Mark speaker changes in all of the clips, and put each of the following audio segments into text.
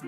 Speaker 1: I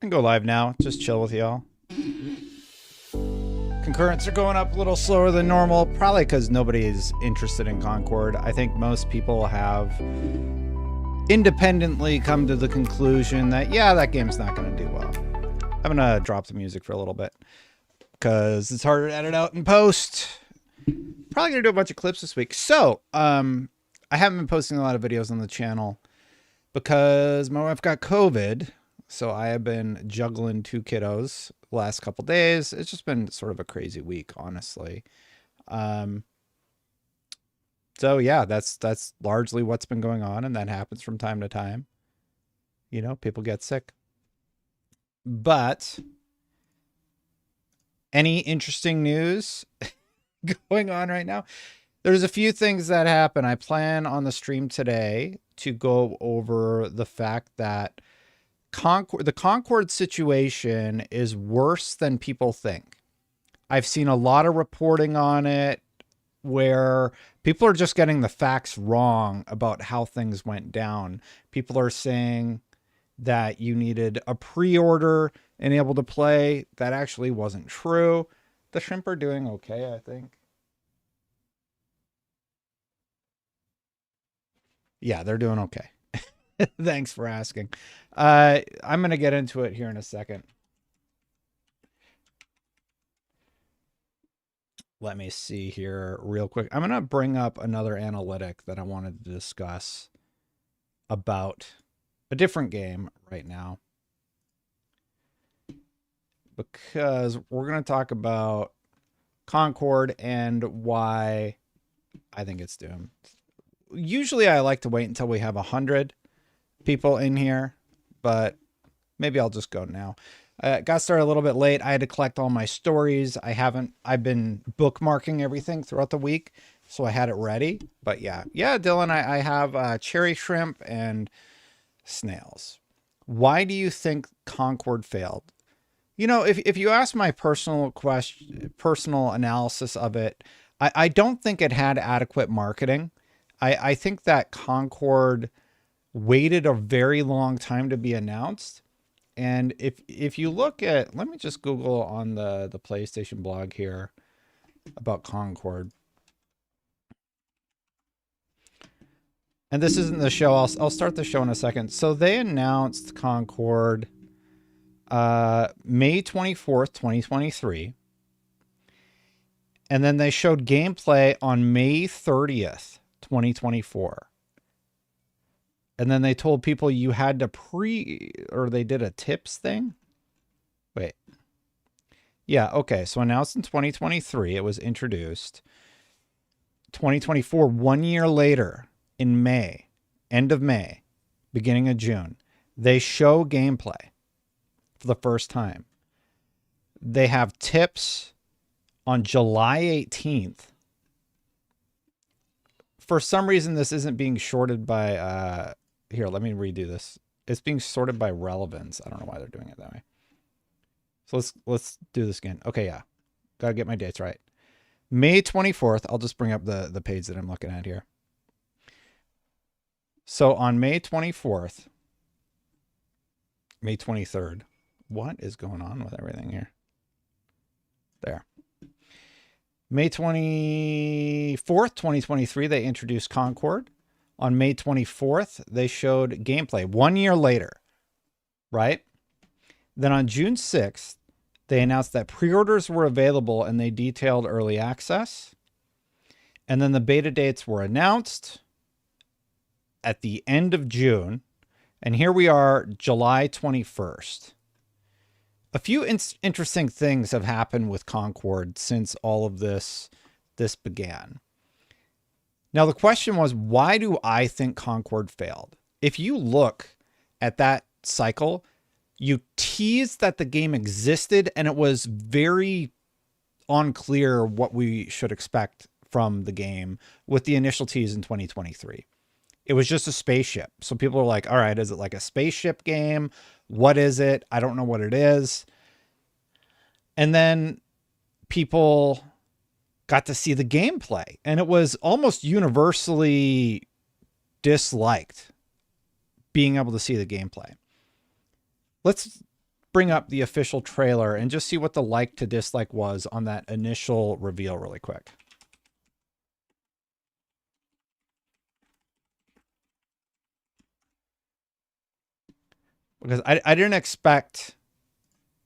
Speaker 1: can go live now. Just chill with y'all. Concurrents are going up a little slower than normal, probably because nobody is interested in Concord. I think most people have independently come to the conclusion that, yeah, that game's not going to do well. I'm going to drop the music for a little bit because it's harder to edit out in post. Probably going to do a bunch of clips this week. So, I haven't been posting a lot of videos on the channel because my wife got COVID. So I have been juggling 2 kiddos the last couple days. It's just been sort of a crazy week, honestly. So yeah, that's largely what's been going on, and that happens from time to time. You know, people get sick. But any interesting news going on right now? There's a few things that happen. I plan on the stream today to go over the fact that the Concord situation is worse than people think. I've seen a lot of reporting on it where people are just getting the facts wrong about how things went down. People are saying that you needed a pre-order and able to play. That actually wasn't true. The shrimp are doing okay, I think. Yeah, they're doing okay. Thanks for asking. I'm going to get into it here in a second. Let me see here real quick. I'm going to bring up another analytic that I wanted to discuss about a different game right now, because we're going to talk about Concord and why I think it's doomed. Usually I like to wait until we have 100 people in here, but maybe I'll just go now. Got started a little bit late. I had to collect all my stories. I've been bookmarking everything throughout the week, so I had it ready. But yeah, Dylan, I have cherry shrimp and snails. Why do you think Concord failed? You know, if you ask my personal analysis of it, I don't think it had adequate marketing. I think that Concord waited a very long time to be announced. And if you look at, let me just Google on the PlayStation blog here about Concord. And this isn't the show. I'll start the show in a second. So they announced Concord May 24th, 2023. And then they showed gameplay on May 30th, 2024. And then they told people you had to they did a tips thing. Wait. Yeah, okay. So announced in 2023, it was introduced. 2024, 1 year later, in May, end of May, beginning of June, they show gameplay for the first time. They have tips on July 18th. For some reason, this isn't being sorted by... here, let me redo this. It's being sorted by relevance. I don't know why they're doing it that way. So let's do this again. Okay, yeah. Gotta get my dates right. May 24th. I'll just bring up the page that I'm looking at here. So on May 24th, May 23rd, what is going on with everything here? There. May 24th, 2023, they introduced Concord. On May 24th, they showed gameplay 1 year later, right? Then on June 6th, they announced that pre-orders were available and they detailed early access. And then the beta dates were announced at the end of June. And here we are, July 21st. A few interesting things have happened with Concord since all of this began. Now, the question was, why do I think Concord failed? If you look at that cycle, you teased that the game existed and it was very unclear what we should expect from the game with the initial tease in 2023. It was just a spaceship. So people are like, all right, is it like a spaceship game? What is it? I don't know what it is. And then people got to see the gameplay, and it was almost universally disliked being able to see the gameplay. Let's bring up the official trailer and just see what the like to dislike was on that initial reveal really quick. Because I didn't expect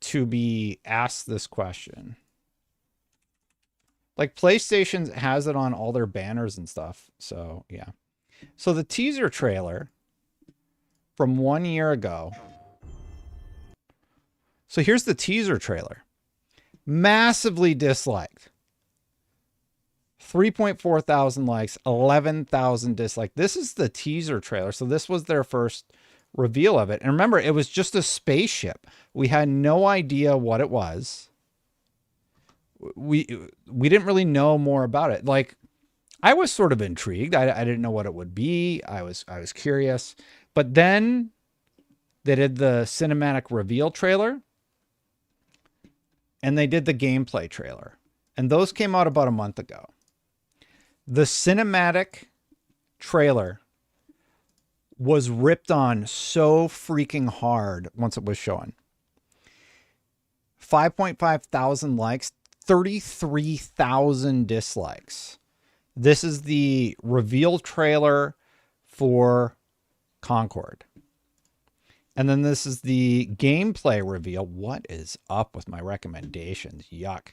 Speaker 1: to be asked this question. Like, PlayStation has it on all their banners and stuff. So, yeah. So the teaser trailer from 1 year ago. So here's the teaser trailer. Massively disliked. 3.4 thousand likes, 11,000 dislikes. This is the teaser trailer. So this was their first reveal of it. And remember, it was just a spaceship. We had no idea what it was. We didn't really know more about it. Like, I was sort of intrigued. I didn't know what it would be. I was curious. But then they did the cinematic reveal trailer and they did the gameplay trailer. And those came out about a month ago. The cinematic trailer was ripped on so freaking hard once it was shown. 5.5 thousand likes, 33,000 dislikes. This is the reveal trailer for Concord. And then this is the gameplay reveal. What is up with my recommendations? Yuck.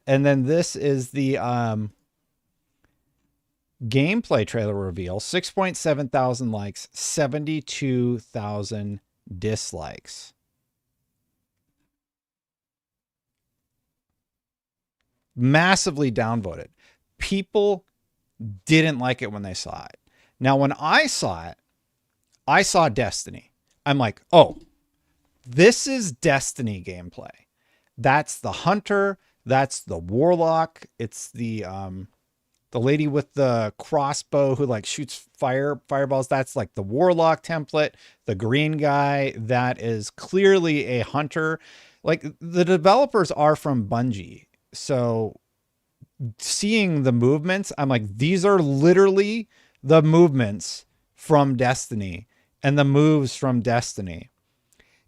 Speaker 1: And then this is the gameplay trailer reveal. 6.7 thousand likes, 72,000 dislikes. Massively downvoted. People didn't like it when they saw it. Now, when I saw it, I saw Destiny. I'm like, oh, this is Destiny gameplay. That's the hunter. That's the warlock. It's the lady with the crossbow who like shoots fireballs. That's like the warlock template. The green guy, that is clearly a hunter. Like, the developers are from Bungie. So seeing the movements, I'm like, these are literally the movements from Destiny and the moves from Destiny.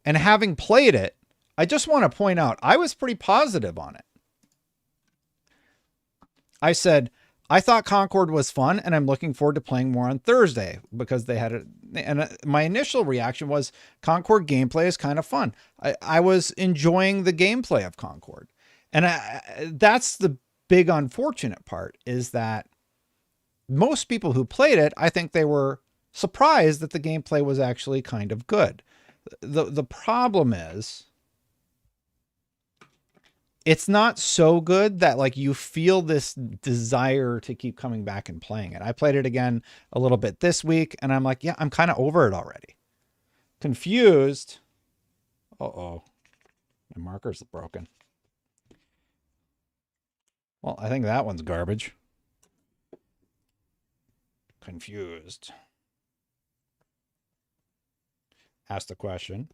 Speaker 1: And having played it, I just want to point out, I was pretty positive on it. I said, I thought Concord was fun, and I'm looking forward to playing more on Thursday because they had it. And my initial reaction was Concord gameplay is kind of fun. I was enjoying the gameplay of Concord. And that's the big unfortunate part, is that most people who played it, I think they were surprised that the gameplay was actually kind of good. The problem is, it's not so good that like you feel this desire to keep coming back and playing it. I played it again a little bit this week, and I'm like, yeah, I'm kind of over it already. Confused. Uh-oh. My marker's broken. Well, I think that one's garbage. Confused. Ask the question.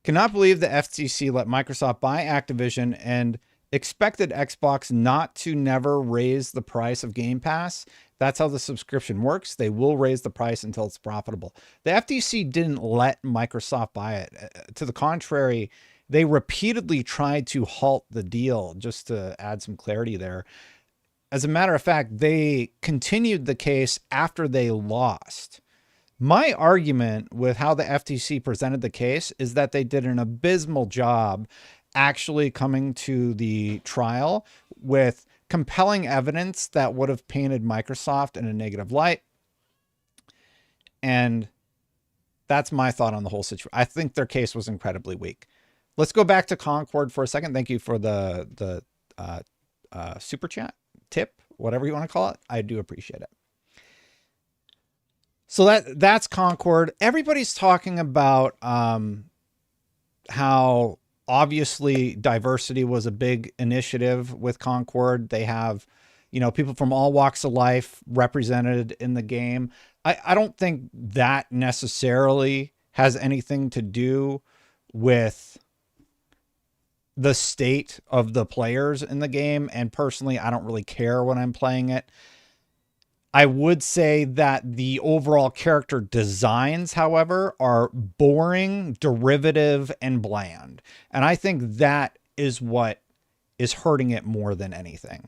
Speaker 1: Cannot believe the FTC let Microsoft buy Activision and expected Xbox not to never raise the price of Game Pass. That's how the subscription works. They will raise the price until it's profitable. The FTC didn't let Microsoft buy it. To the contrary, they repeatedly tried to halt the deal, just to add some clarity there. As a matter of fact, they continued the case after they lost. My argument with how the FTC presented the case is that they did an abysmal job actually coming to the trial with compelling evidence that would have painted Microsoft in a negative light. And that's my thought on the whole situation. I think their case was incredibly weak. Let's go back to Concord for a second. Thank you for the super chat, tip, whatever you want to call it. I do appreciate it. So that's Concord. Everybody's talking about how obviously diversity was a big initiative with Concord. They have, people from all walks of life represented in the game. I don't think that necessarily has anything to do with the state of the players in the game. And personally, I don't really care when I'm playing it. I would say that the overall character designs, however, are boring, derivative, and bland. And I think that is what is hurting it more than anything.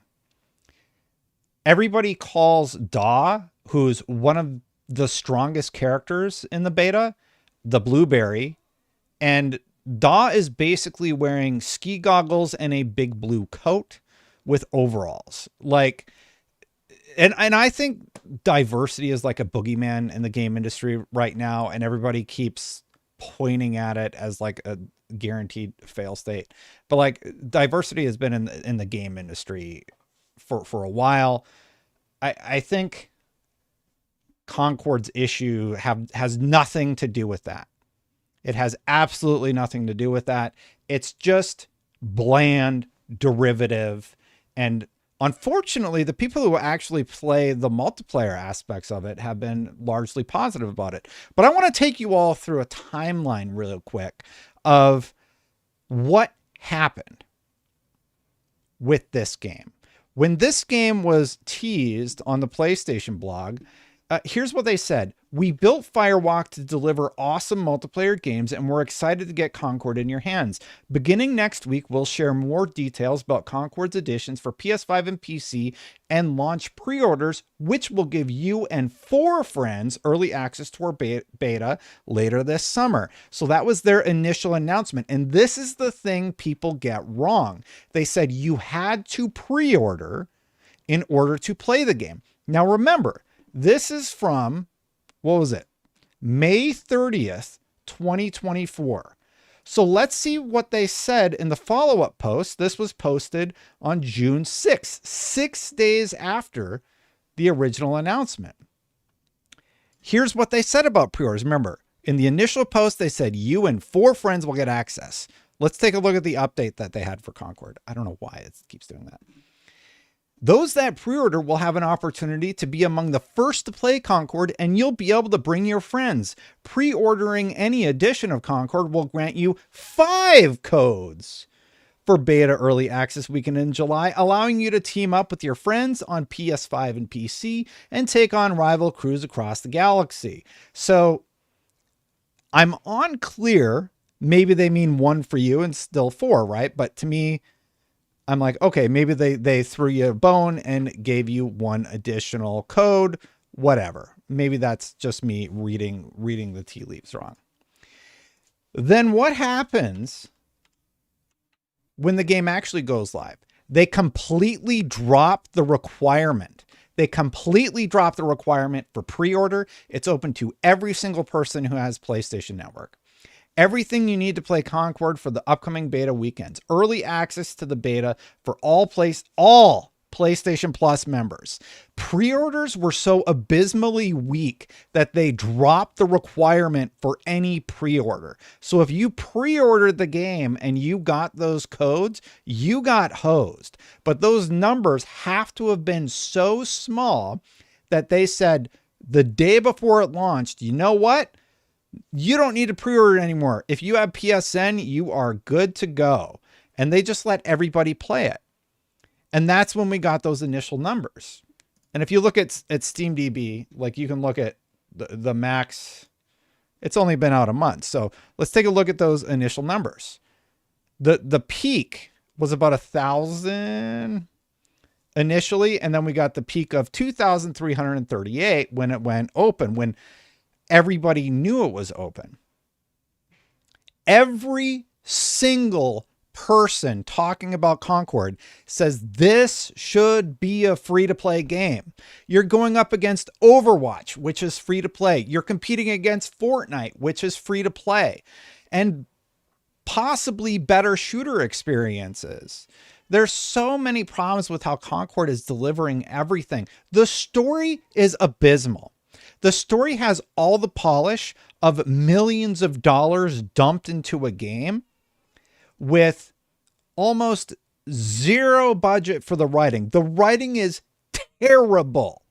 Speaker 1: Everybody calls Daw, who's one of the strongest characters in the beta, the Blueberry. And Daw is basically wearing ski goggles and a big blue coat with overalls. Like... And I think diversity is like a boogeyman in the game industry right now, and everybody keeps pointing at it as like a guaranteed fail state. But like, diversity has been in the game industry for a while. I think Concord's issue has nothing to do with that. It has absolutely nothing to do with that. It's just bland, derivative, and unfortunately, the people who actually play the multiplayer aspects of it have been largely positive about it. But I want to take you all through a timeline real quick of what happened with this game. When this game was teased on the PlayStation blog, here's what they said. We built Firewalk to deliver awesome multiplayer games, and we're excited to get Concord in your hands. Beginning next week, we'll share more details about Concord's editions for PS5 and PC and launch pre-orders, which will give you and 4 friends early access to our beta later this summer. So that was their initial announcement. And this is the thing people get wrong. They said you had to pre-order in order to play the game. Now remember, this is from, what was it? May 30th, 2024. So let's see what they said in the follow-up post. This was posted on June 6th, 6 days after the original announcement. Here's what they said about pre-orders. Remember, in the initial post, they said you and 4 friends will get access. Let's take a look at the update that they had for Concord. I don't know why it keeps doing that. Those that pre-order will have an opportunity to be among the first to play Concord, and you'll be able to bring your friends. Pre-ordering any edition of Concord will grant you 5 codes for beta early access weekend in July, allowing you to team up with your friends on PS5 and PC and take on rival crews across the galaxy. So I'm unclear. Maybe they mean 1 for you and still 4, right? But to me, I'm like, okay, maybe they threw you a bone and gave you 1 additional code, whatever. Maybe that's just me reading the tea leaves wrong. Then what happens when the game actually goes live? They completely drop the requirement. They completely drop the requirement for pre-order. It's open to every single person who has PlayStation Network. Everything you need to play Concord for the upcoming beta weekends. Early access to the beta for all PlayStation Plus members. Pre-orders were so abysmally weak that they dropped the requirement for any pre-order. So if you pre-ordered the game and you got those codes, you got hosed. But those numbers have to have been so small that they said the day before it launched, you know what? You don't need to pre-order anymore. If you have PSN, you are good to go. And they just let everybody play it. And that's when we got those initial numbers. And if you look at SteamDB, like you can look at the max, it's only been out a month. So let's take a look at those initial numbers. The peak was about 1,000 initially. And then we got the peak of 2,338 when it went open, when everybody knew it was open. Every single person talking about Concord says this should be a free-to-play game. You're going up against Overwatch, which is free-to-play. You're competing against Fortnite, which is free-to-play. And possibly better shooter experiences. There's so many problems with how Concord is delivering everything. The story is abysmal. The story has all the polish of millions of dollars dumped into a game with almost zero budget for the writing. The writing is terrible.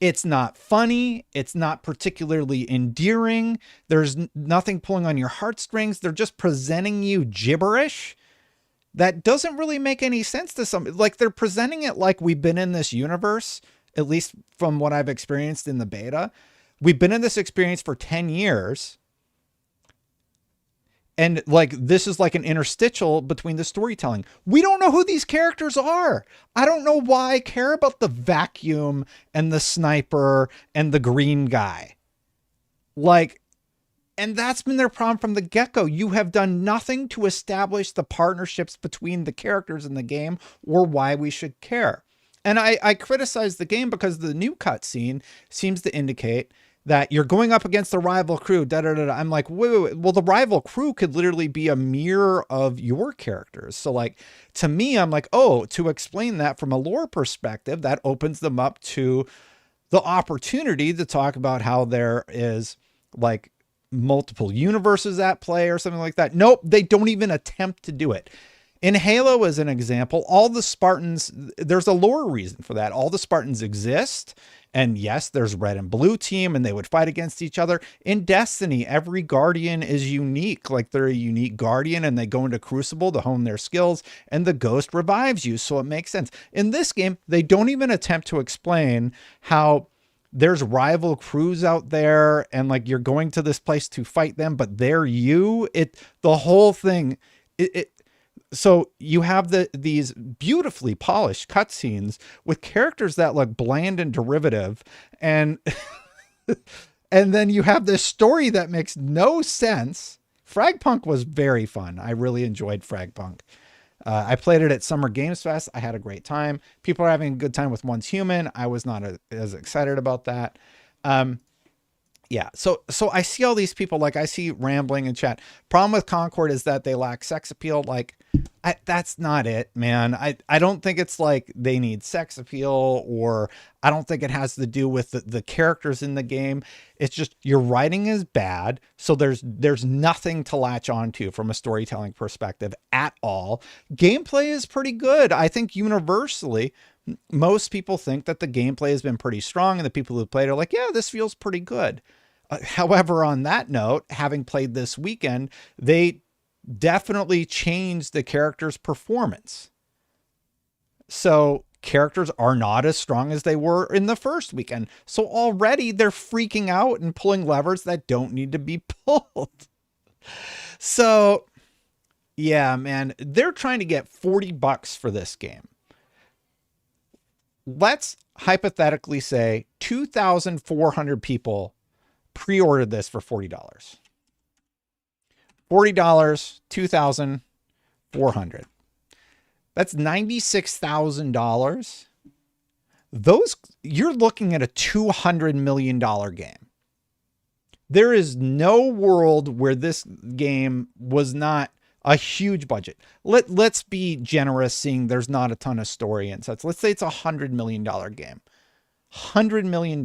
Speaker 1: It's not funny. It's not particularly endearing. There's nothing pulling on your heartstrings. They're just presenting you gibberish that doesn't really make any sense to some. Like, they're presenting it like we've been in this universe, at least from what I've experienced in the beta. We've been in this experience for 10 years. And like, this is like an interstitial between the storytelling. We don't know who these characters are. I don't know why I care about the vacuum and the sniper and the green guy. Like, and that's been their problem from the get-go. You have done nothing to establish the partnerships between the characters in the game or why we should care. And I criticize the game because the new cutscene seems to indicate that you're going up against the rival crew. I'm like, wait. Well, the rival crew could literally be a mirror of your characters. So like, to me, I'm like, oh, to explain that from a lore perspective, that opens them up to the opportunity to talk about how there is like multiple universes at play or something like that. Nope, they don't even attempt to do it. In Halo, as an example, all the Spartans, there's a lore reason for that. All the Spartans exist. And yes, there's red and blue team and they would fight against each other. In Destiny, every guardian is unique. Like, they're a unique guardian and they go into Crucible to hone their skills and the ghost revives you. So it makes sense. In this game, they don't even attempt to explain how there's rival crews out there and like you're going to this place to fight them, but they're you. The whole thing, so you have these beautifully polished cutscenes with characters that look bland and derivative, and and then you have this story that makes no sense. Fragpunk was very fun. I really enjoyed Fragpunk. I played it at Summer Games Fest. I had a great time. People are having a good time with Once Human. I was not as excited about that. Yeah. So I see all these people, like I see rambling in chat. Problem with Concord is that they lack sex appeal. Like that's not it, man. I don't think it's like they need sex appeal, or I don't think it has to do with the characters in the game. It's just your writing is bad. So there's nothing to latch onto from a storytelling perspective at all. Gameplay is pretty good. I think universally, most people think that the gameplay has been pretty strong, and the people who played are like, yeah, this feels pretty good. However, on that note, having played this weekend, they definitely changed the character's performance. So characters are not as strong as they were in the first weekend. So already they're freaking out and pulling levers that don't need to be pulled. So yeah, man, they're trying to get $40 for this game. Let's hypothetically say 2,400 people pre-ordered this for $40. $40, 2,400. That's $96,000. You're looking at a $200 million game. There is no world where this game was not a huge budget. Let's be generous, seeing there's not a ton of story and such. Let's say it's $100 million game. $100 million.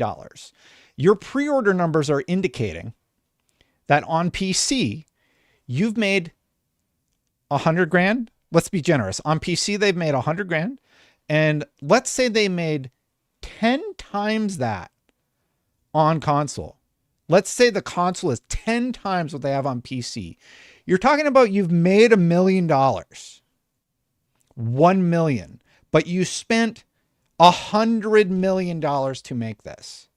Speaker 1: Your pre-order numbers are indicating that on PC, you've made $100,000. Let's be generous. On PC, they've made $100,000. And let's say they made 10 times that on console. Let's say the console is 10 times what they have on PC. You're talking about you've made $1 million. 1 million. But you spent $100 million to make this.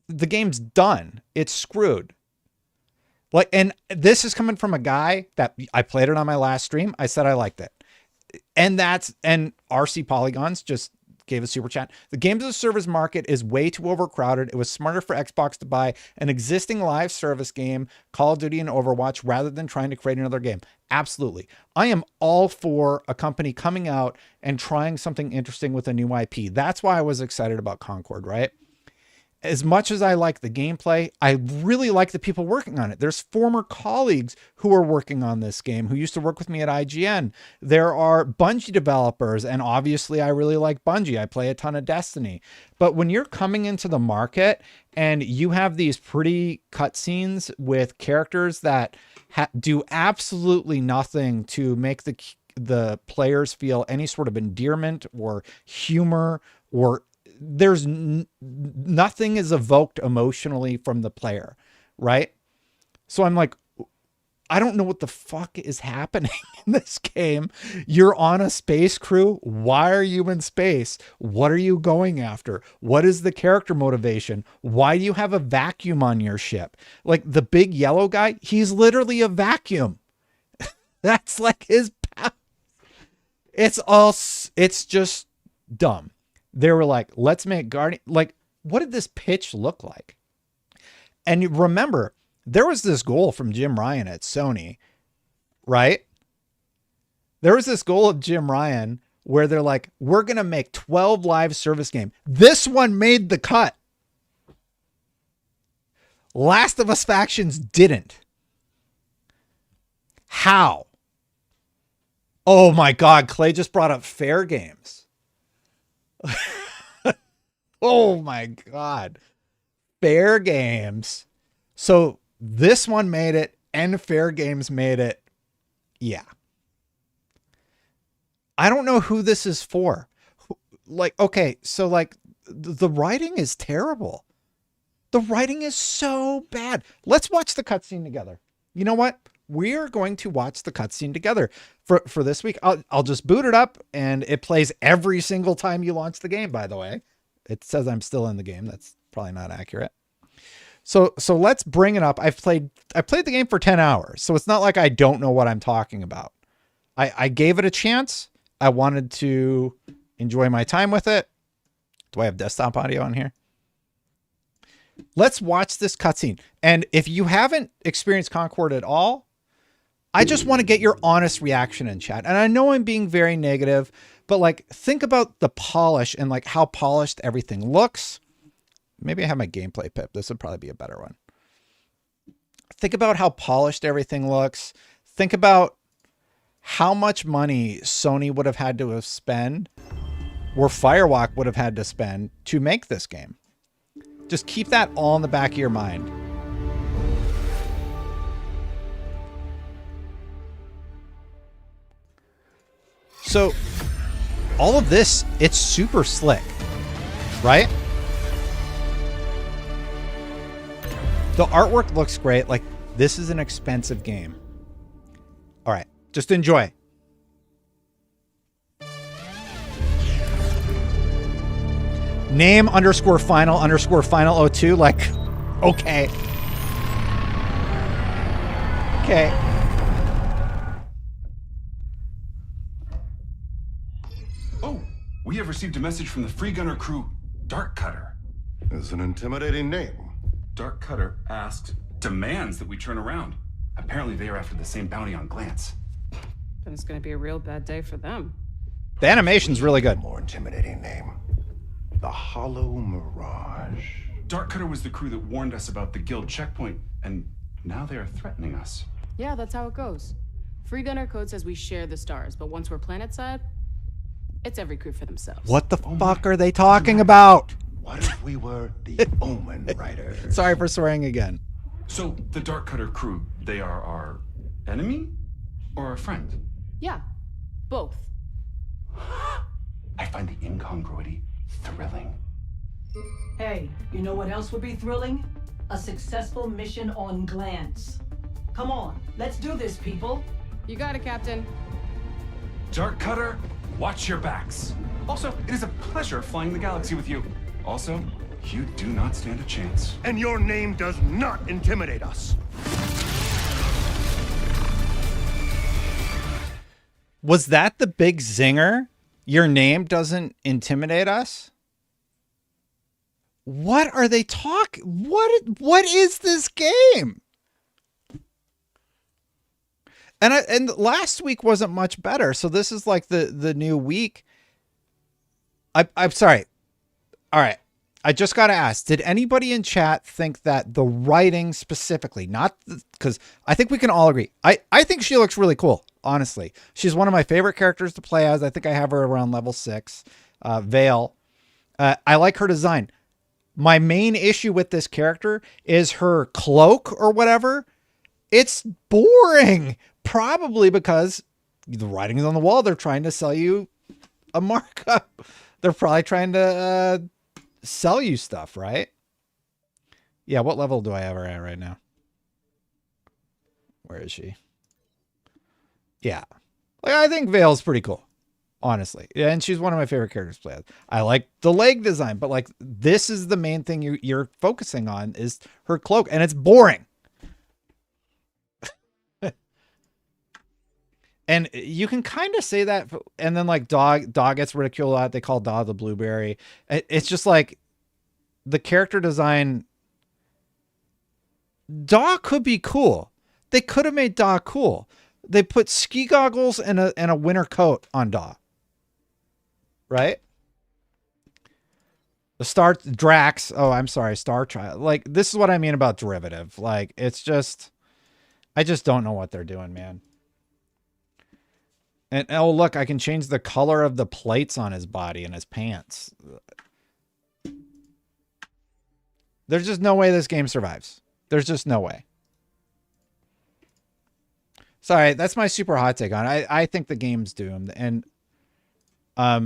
Speaker 1: The game's done. It's screwed. Like, and this is coming from a guy that I played it on my last stream. I said I liked it. And RC Polygons just gave a super chat. The games as a service market is way too overcrowded. It was smarter for Xbox to buy an existing live service game, Call of Duty and Overwatch, rather than trying to create another game. Absolutely. I am all for a company coming out and trying something interesting with a new IP. That's why I was excited about Concord, right? As much as I like the gameplay, I really like the people working on it. There's former colleagues who are working on this game who used to work with me at IGN. There are Bungie developers, and obviously I really like Bungie. I play a ton of Destiny. But when you're coming into the market and you have these pretty cutscenes with characters that do absolutely nothing to make the players feel any sort of endearment or humor, or there's nothing is evoked emotionally from the player, right? So I'm like, I don't know what the fuck is happening in this game. You're on a space crew. Why are you in space? What are you going after? What is the character motivation? Why do you have a vacuum on your ship? Like the big yellow guy, he's literally a vacuum. That's like his power. It's just dumb. They were like, let's make Guardian. Like, what did this pitch look like? And you remember, there was this goal from Jim Ryan at Sony, right? There was this goal of Jim Ryan where they're like, we're going to make 12 live service game. This one made the cut. Last of Us Factions didn't. How? Oh my God, Clay just brought up Fair Games. Oh my God. Fair Games. So this one made it and Fair Games made it. Yeah. I don't know who this is for. Like, okay, so like the writing is terrible. The writing is so bad. Let's watch the cutscene together. You know what? we are going to watch the cutscene together for this week. I'll just boot it up and it plays every single time you launch the game, by the way. It says I'm still in the game. That's probably not accurate. So let's bring it up. I played the game for 10 hours. So it's not like I don't know what I'm talking about. I gave it a chance. I wanted to enjoy my time with it. Do I have desktop audio on here? Let's watch this cutscene. And if you haven't experienced Concord at all, I just want to get your honest reaction in chat. And I know I'm being very negative, but like, think about the polish and like how polished everything looks. Maybe I have my gameplay pip. This would probably be a better one. Think about how polished everything looks. Think about how much money Sony would have had to have spent, or Firewalk would have had to spend to make this game. Just keep that all in the back of your mind. So all of this, it's super slick, right? The artwork looks great. Like, this is an expensive game. All right, just enjoy. Name _final 02. Like, okay. Okay.
Speaker 2: Oh, we have received a message from the Free Gunner crew, Dark Cutter.
Speaker 3: It's an intimidating name.
Speaker 2: Dark Cutter demands that we turn around. Apparently they are after the same bounty on Glance.
Speaker 4: Then it's gonna be a real bad day for them.
Speaker 1: The animation's really good.
Speaker 3: More intimidating name. The Hollow Mirage.
Speaker 2: Dark Cutter was the crew that warned us about the guild checkpoint, and now they are threatening us.
Speaker 4: Yeah, that's how it goes. Free Gunner Code says we share the stars, but once we're planetside, it's every crew for themselves.
Speaker 1: What the fuck are they talking about?
Speaker 3: What if we were the Omen Riders?
Speaker 1: Sorry for swearing again.
Speaker 2: So the Dark Cutter crew, they are our enemy or our friend?
Speaker 4: Yeah, both.
Speaker 2: I find the incongruity thrilling.
Speaker 5: Hey, you know what else would be thrilling? A successful mission on Glance. Come on, let's do this, people.
Speaker 4: You got it, Captain.
Speaker 2: Dark Cutter, watch your backs. Also, it is a pleasure flying the galaxy with you. Also, you do not stand a chance.
Speaker 3: And your name does not intimidate us.
Speaker 1: Was that the big zinger? Your name doesn't intimidate us? What are they talking? What is this game? And last week wasn't much better. So this is like the new week. I'm sorry. All right. I just got to ask, did anybody in chat think that the writing specifically, not because I think we can all agree. I think she looks really cool. Honestly, she's one of my favorite characters to play as. I think I have her around level 6, Vale. I like her design. My main issue with this character is her cloak or whatever. It's boring, probably because the writing's on the wall. They're trying to sell you a markup. They're probably trying to sell you stuff, right? Yeah, what level do I have her at right now? Where is she? Yeah. Like, I think Vale's pretty cool, honestly. And she's one of my favorite characters to play as. I like the leg design, but like, this is the main thing you're focusing on is her cloak, and it's boring. And you can kind of say that, and then like Dog gets ridiculed a lot. They call Dog the blueberry. It's just like the character design. Dog could be cool. They could have made Dog cool. They put ski goggles and a winter coat on Dog. Right? The Star Drax. Oh, I'm sorry, Star Child. Like, this is what I mean about derivative. Like, it's just, I just don't know what they're doing, man. And oh, look, I can change the color of the plates on his body and his pants. There's just no way this game survives. There's just no way. Sorry, that's my super hot take on it. I think the game's doomed. And I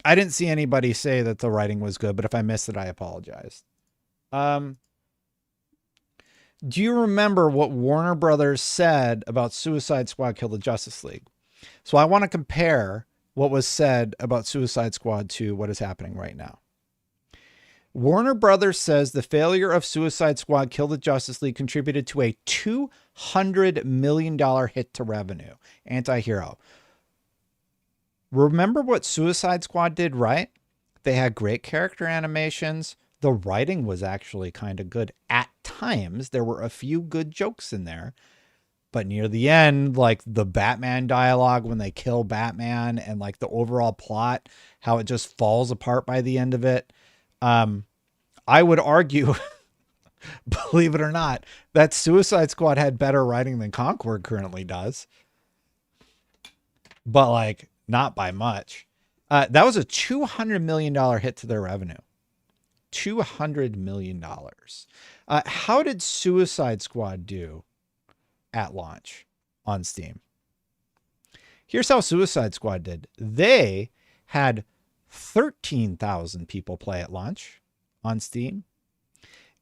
Speaker 1: didn't see anybody say that the writing was good, but if I missed it, I apologize. Do you remember what Warner Brothers said about Suicide Squad Kill the Justice League? So I want to compare what was said about Suicide Squad to what is happening right now. Warner Brothers says the failure of Suicide Squad Kill the Justice League contributed to a $200 million hit to revenue. Anti-hero. Remember what Suicide Squad did right? They had great character animations. The writing was actually kind of good. At times, there were a few good jokes in there. But near the end, like the Batman dialogue when they kill Batman and like the overall plot, how it just falls apart by the end of it. I would argue, believe it or not, that Suicide Squad had better writing than Concord currently does. But like, not by much. That was a $200 million hit to their revenue. $200 million. How did Suicide Squad do at launch on Steam? Here's how Suicide Squad did. They had 13,000 people play at launch on Steam.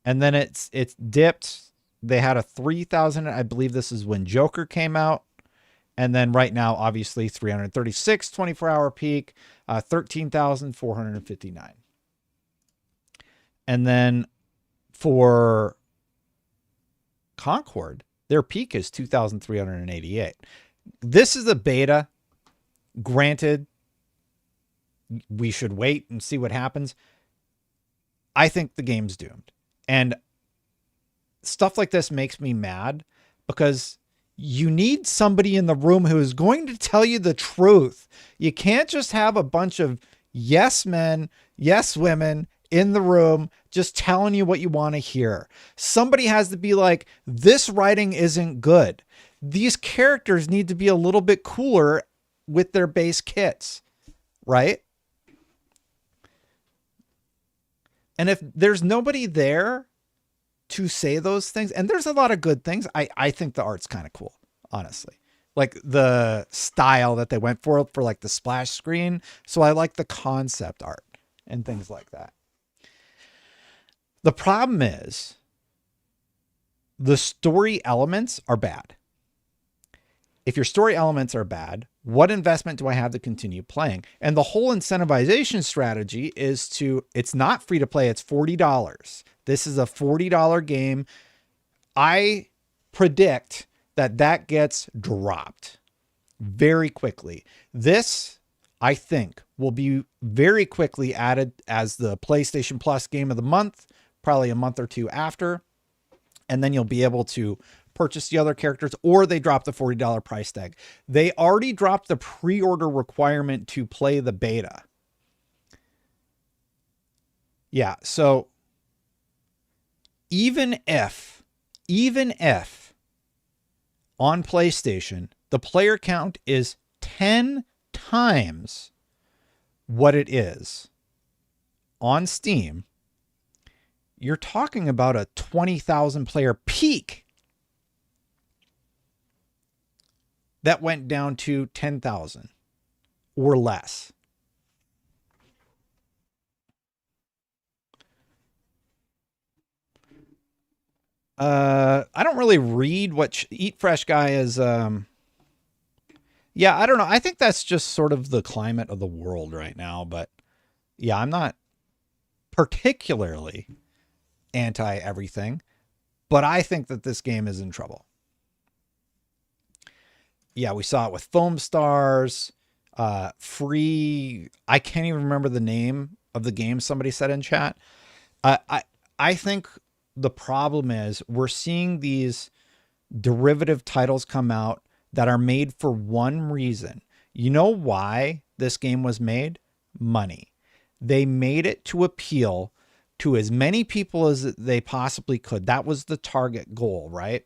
Speaker 1: And then it's dipped. They had a 3,000. I believe this is when Joker came out. And then right now, obviously 336 24-hour peak, 13,459. And then for Concord, their peak is 2,388. This is a beta. Granted, we should wait and see what happens. I think the game's doomed. And stuff like this makes me mad because you need somebody in the room who is going to tell you the truth. You can't just have a bunch of yes men, yes women in the room just telling you what you want to hear. Somebody has to be like, this writing isn't good. These characters need to be a little bit cooler with their base kits, right? And if there's nobody there to say those things, and there's a lot of good things, I think the art's kind of cool, honestly. Like the style that they went for like the splash screen. So I like the concept art and things like that. The problem is the story elements are bad. If your story elements are bad, what investment do I have to continue playing? And the whole incentivization strategy is it's not free to play. It's $40. This is a $40 game. I predict that gets dropped very quickly. This, I think, will be very quickly added as the PlayStation Plus game of the month, probably a month or two after. And then you'll be able to purchase the other characters, or they drop the $40 price tag. They already dropped the pre-order requirement to play the beta. Yeah, so even if on PlayStation, the player count is 10 times what it is on Steam, you're talking about a 20,000 player peak that went down to 10,000 or less. I don't really read what Eat Fresh Guy is. Yeah, I don't know. I think that's just sort of the climate of the world right now. But yeah, I'm not particularly anti everything, but I think that this game is in trouble. Yeah, we saw it with Foam Stars, free. I can't even remember the name of the game somebody said in chat. I think the problem is we're seeing these derivative titles come out that are made for one reason. You know why this game was made? Money. They made it to appeal to as many people as they possibly could. That was the target goal, right?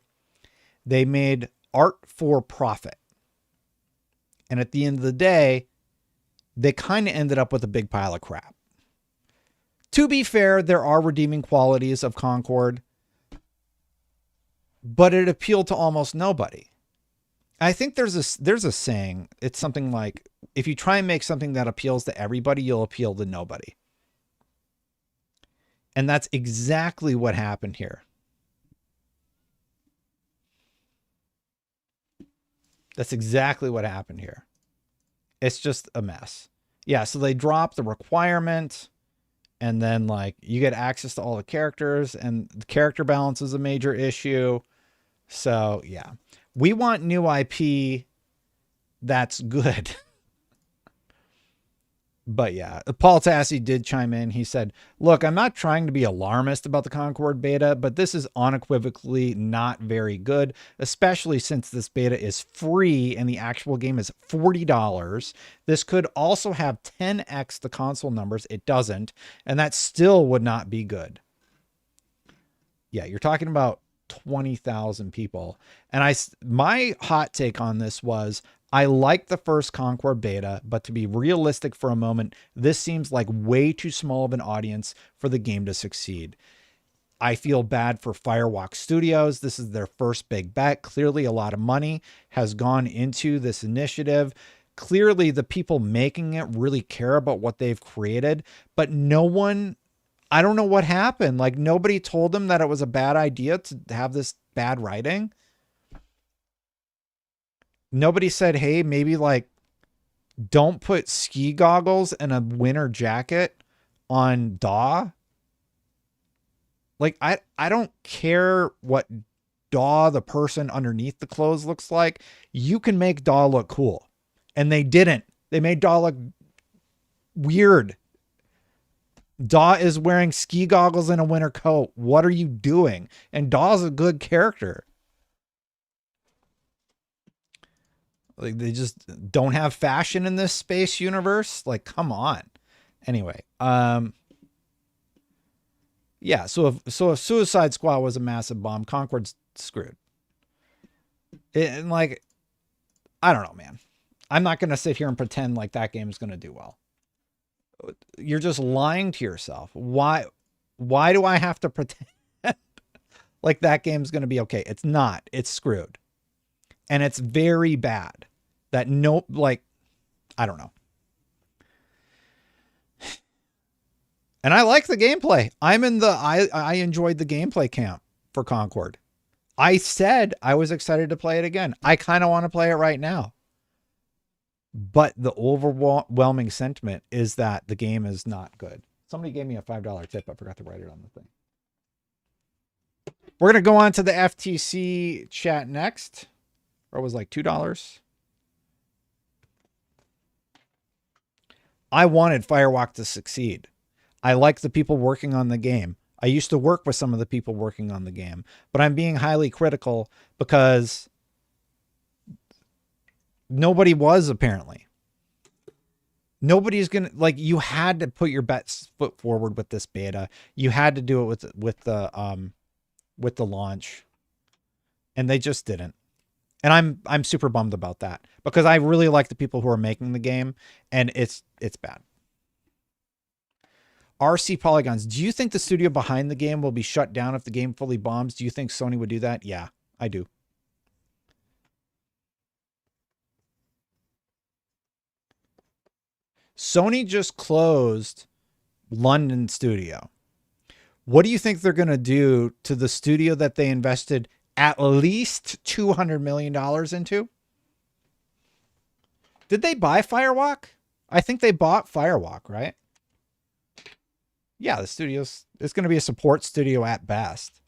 Speaker 1: They made art for profit. And at the end of the day, they kind of ended up with a big pile of crap. To be fair, there are redeeming qualities of Concord, but it appealed to almost nobody. I think there's a saying, it's something like, if you try and make something that appeals to everybody, you'll appeal to nobody. And that's exactly what happened here. That's exactly what happened here. It's just a mess. Yeah, so they dropped the requirement, and then like you get access to all the characters, and the character balance is a major issue. So yeah, we want new IP that's good. But yeah, Paul Tassi did chime in. He said, look, I'm not trying to be alarmist about the Concord beta, but this is unequivocally not very good, especially since this beta is free and the actual game is $40. This could also have 10x the console numbers. It doesn't, and that still would not be good. Yeah, you're talking about 20,000 people. And my hot take on this was, I like the first Concord beta, but to be realistic for a moment, this seems like way too small of an audience for the game to succeed. I feel bad for Firewalk Studios. This is their first big bet. Clearly, a lot of money has gone into this initiative. Clearly, the people making it really care about what they've created, but no one, I don't know what happened. Like, nobody told them that it was a bad idea to have this bad writing. Nobody said, hey, maybe like don't put ski goggles and a winter jacket on Daw. Like, I don't care what Daw, the person underneath the clothes, looks like. You can make Daw look cool. And they didn't. They made Daw look weird. Daw is wearing ski goggles and a winter coat. What are you doing? And Daw's a good character. Like, they just don't have fashion in this space universe. Like, come on. Anyway, yeah. So if Suicide Squad was a massive bomb, Concord's screwed. And like, I don't know, man. I'm not going to sit here and pretend like that game is going to do well. You're just lying to yourself. Why do I have to pretend like that game's going to be okay? It's not. It's screwed. And it's very bad that I don't know. And I like the gameplay. I enjoyed the gameplay camp for Concord. I said I was excited to play it again. I kind of want to play it right now. But the overwhelming sentiment is that the game is not good. Somebody gave me a $5 tip. I forgot to write it on the thing. We're going to go on to the FTC chat next. Or it was like $2. I wanted Firewalk to succeed. I like the people working on the game. I used to work with some of the people working on the game, but I'm being highly critical because nobody was, apparently. Nobody's going to, like, you had to put your best foot forward with this beta. You had to do it with the launch, and they just didn't. And I'm super bummed about that because I really like the people who are making the game, and it's bad. RC Polygons, do you think the studio behind the game will be shut down if the game fully bombs? Do you think Sony would do that? Yeah, I do. Sony just closed London studio. What do you think they're going to do to the studio that they invested at least $200 million into? Did they buy Firewalk? I think they bought Firewalk, right? Yeah, the studio's, it's going to be a support studio at best.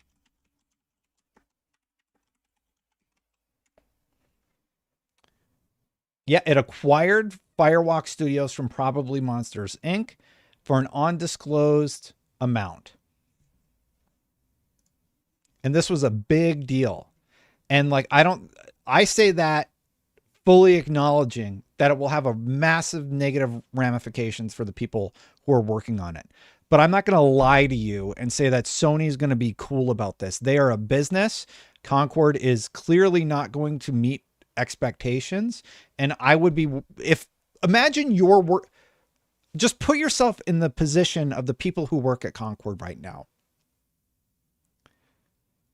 Speaker 1: Yeah, it acquired Firewalk Studios from Probably Monsters, Inc. for an undisclosed amount. And this was a big deal. And like, I say that fully acknowledging that it will have a massive negative ramifications for the people who are working on it. But I'm not going to lie to you and say that Sony's going to be cool about this. They are a business. Concord is clearly not going to meet expectations. And I would be, imagine your work, just put yourself in the position of the people who work at Concord right now.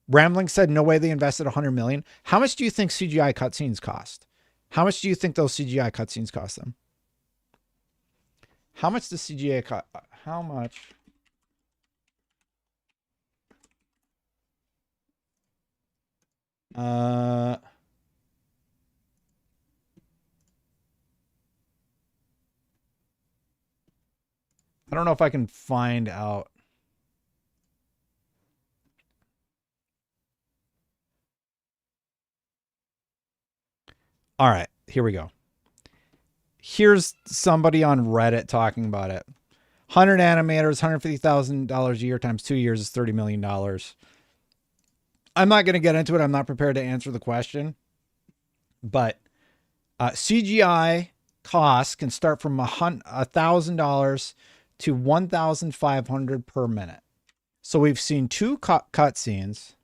Speaker 1: Rambling said, no way they invested 100 million. How much do you think CGI cutscenes cost? How much do you think those CGI cutscenes cost them? How much does CGI cost? How much? I don't know if I can find out. All right, here we go. Here's somebody on Reddit talking about it. 100 animators, $150,000 a year times 2 years is $30 million. I'm not going to get into it. I'm not prepared to answer the question. But CGI costs can start from $1,000 to $1,500 per minute. So we've seen 2 cutscenes.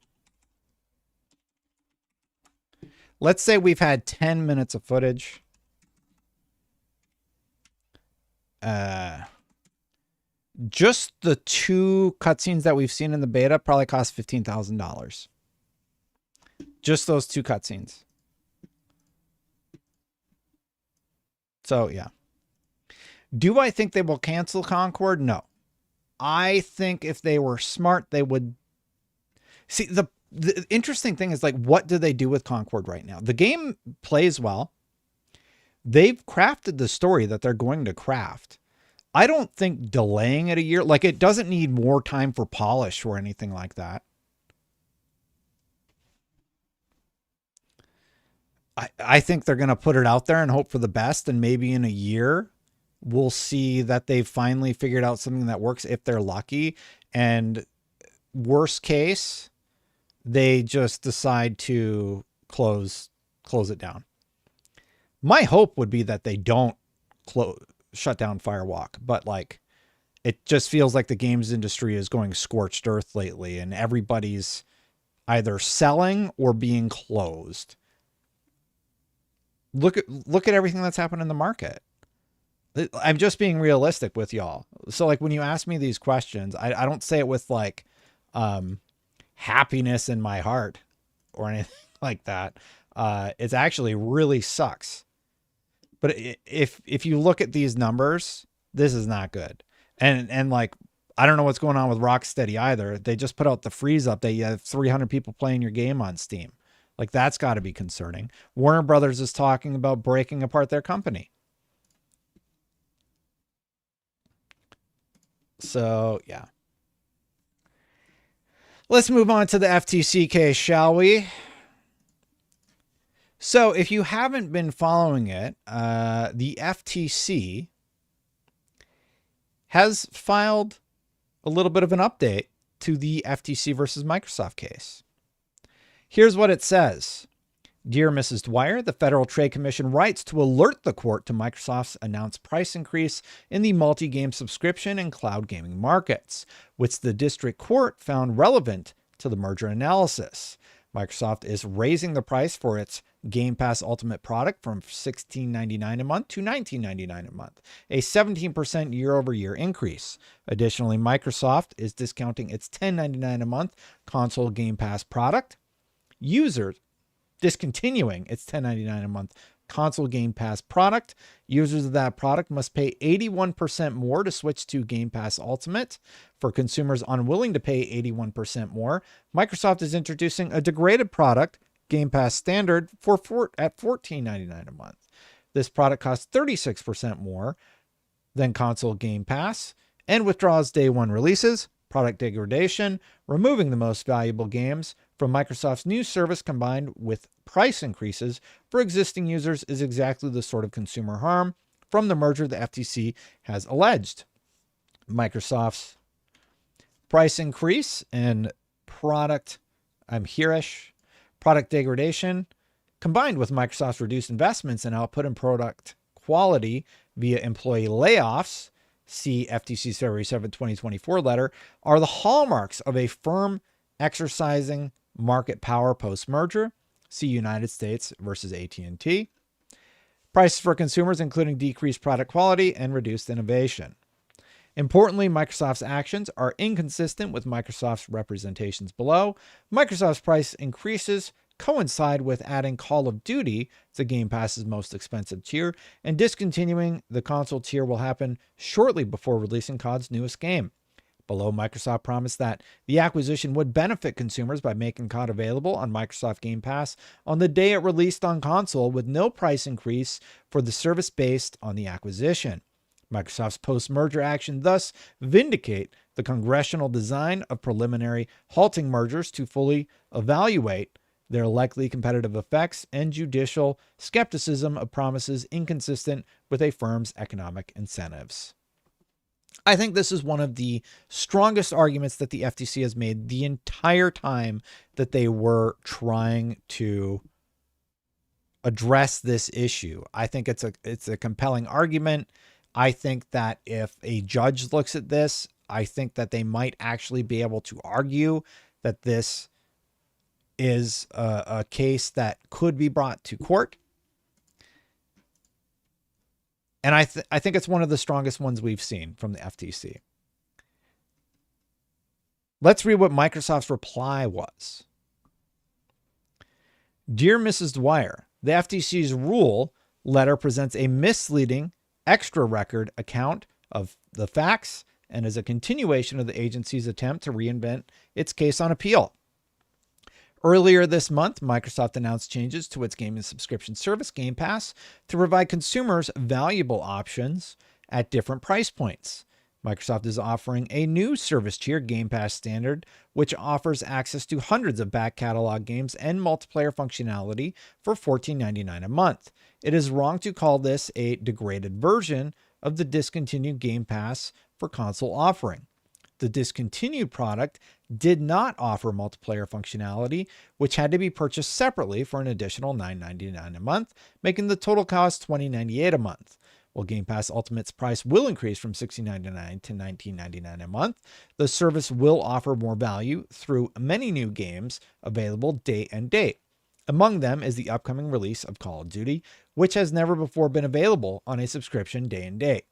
Speaker 1: Let's say we've had 10 minutes of footage. Just the 2 cutscenes that we've seen in the beta probably cost $15,000. Just those 2 cutscenes. So, yeah. Do I think they will cancel Concord? No. I think if they were smart, they would. See, the interesting thing is, like, what do they do with Concord right now? The game plays well. They've crafted the story that they're going to craft. I don't think delaying it a year, like, it doesn't need more time for polish or anything like that. I think they're going to put it out there and hope for the best. And maybe in a year, we'll see that they've finally figured out something that works if they're lucky. And worst case, they just decide to close it down. My hope would be that they don't shut down Firewalk, but like, it just feels like the games industry is going scorched earth lately, and everybody's either selling or being closed. Look at everything that's happened in the market. I'm just being realistic with y'all. So like, when you ask me these questions, I don't say it with like happiness in my heart or anything like that. It's actually really sucks. But if you look at these numbers, this is not good. And like, I don't know what's going on with Rocksteady either. They just put out the freeze update. You have 300 people playing your game on Steam. Like, that's got to be concerning. Warner Brothers is talking about breaking apart their company. So, yeah. Let's move on to the FTC case, shall we? So, if you haven't been following it, the FTC has filed a little bit of an update to the FTC versus Microsoft case. Here's what it says. Dear Mrs. Dwyer, the Federal Trade Commission writes to alert the court to Microsoft's announced price increase in the multi-game subscription and cloud gaming markets, which the district court found relevant to the merger analysis. Microsoft is raising the price for its Game Pass Ultimate product from $16.99 a month to $19.99 a month, a 17% year-over-year increase. Additionally, Microsoft is discounting its $10.99 a month console Game Pass product. Users discontinuing its $10.99 a month console Game Pass product. Users of that product must pay 81% more to switch to Game Pass Ultimate. For consumers unwilling to pay 81% more, Microsoft is introducing a degraded product, Game Pass Standard, at $14.99 a month. This product costs 36% more than console Game Pass and withdraws day one releases, product degradation, removing the most valuable games from Microsoft's new service combined with price increases for existing users is exactly the sort of consumer harm from the merger the FTC has alleged. Microsoft's price increase and product degradation, combined with Microsoft's reduced investments in output and product quality via employee layoffs, see FTC's February 7, 2024 letter, are the hallmarks of a firm exercising market power post-merger. See United States versus AT&T. Prices for consumers, including decreased product quality and reduced innovation. Importantly, Microsoft's actions are inconsistent with Microsoft's representations below. Microsoft's price increases coincide with adding Call of Duty to Game Pass's most expensive tier, and discontinuing the console tier will happen shortly before releasing COD's newest game. Below, Microsoft promised that the acquisition would benefit consumers by making COD available on Microsoft Game Pass on the day it released on console, with no price increase for the service based on the acquisition. Microsoft's post-merger action thus vindicate the congressional design of preliminary halting mergers to fully evaluate their likely competitive effects and judicial skepticism of promises inconsistent with a firm's economic incentives. I think this is one of the strongest arguments that the FTC has made the entire time that they were trying to address this issue. I think it's a compelling argument. I think that if a judge looks at this, I think that they might actually be able to argue that this is a case that could be brought to court. And I think it's one of the strongest ones we've seen from the FTC. Let's read what Microsoft's reply was. Dear Mrs. Dwyer, the FTC's rule letter presents a misleading extra record account of the facts and is a continuation of the agency's attempt to reinvent its case on appeal. Earlier this month, Microsoft announced changes to its gaming subscription service, Game Pass, to provide consumers valuable options at different price points. Microsoft is offering a new service tier, Game Pass Standard, which offers access to hundreds of back catalog games and multiplayer functionality for $14.99 a month. It is wrong to call this a degraded version of the discontinued Game Pass for console offering. The discontinued product did not offer multiplayer functionality, which had to be purchased separately for an additional $9.99 a month, making the total cost $20.98 a month. While Game Pass Ultimate's price will increase from $16.99 to $19.99 a month, the service will offer more value through many new games available day and date. Among them is the upcoming release of Call of Duty, which has never before been available on a subscription day and date.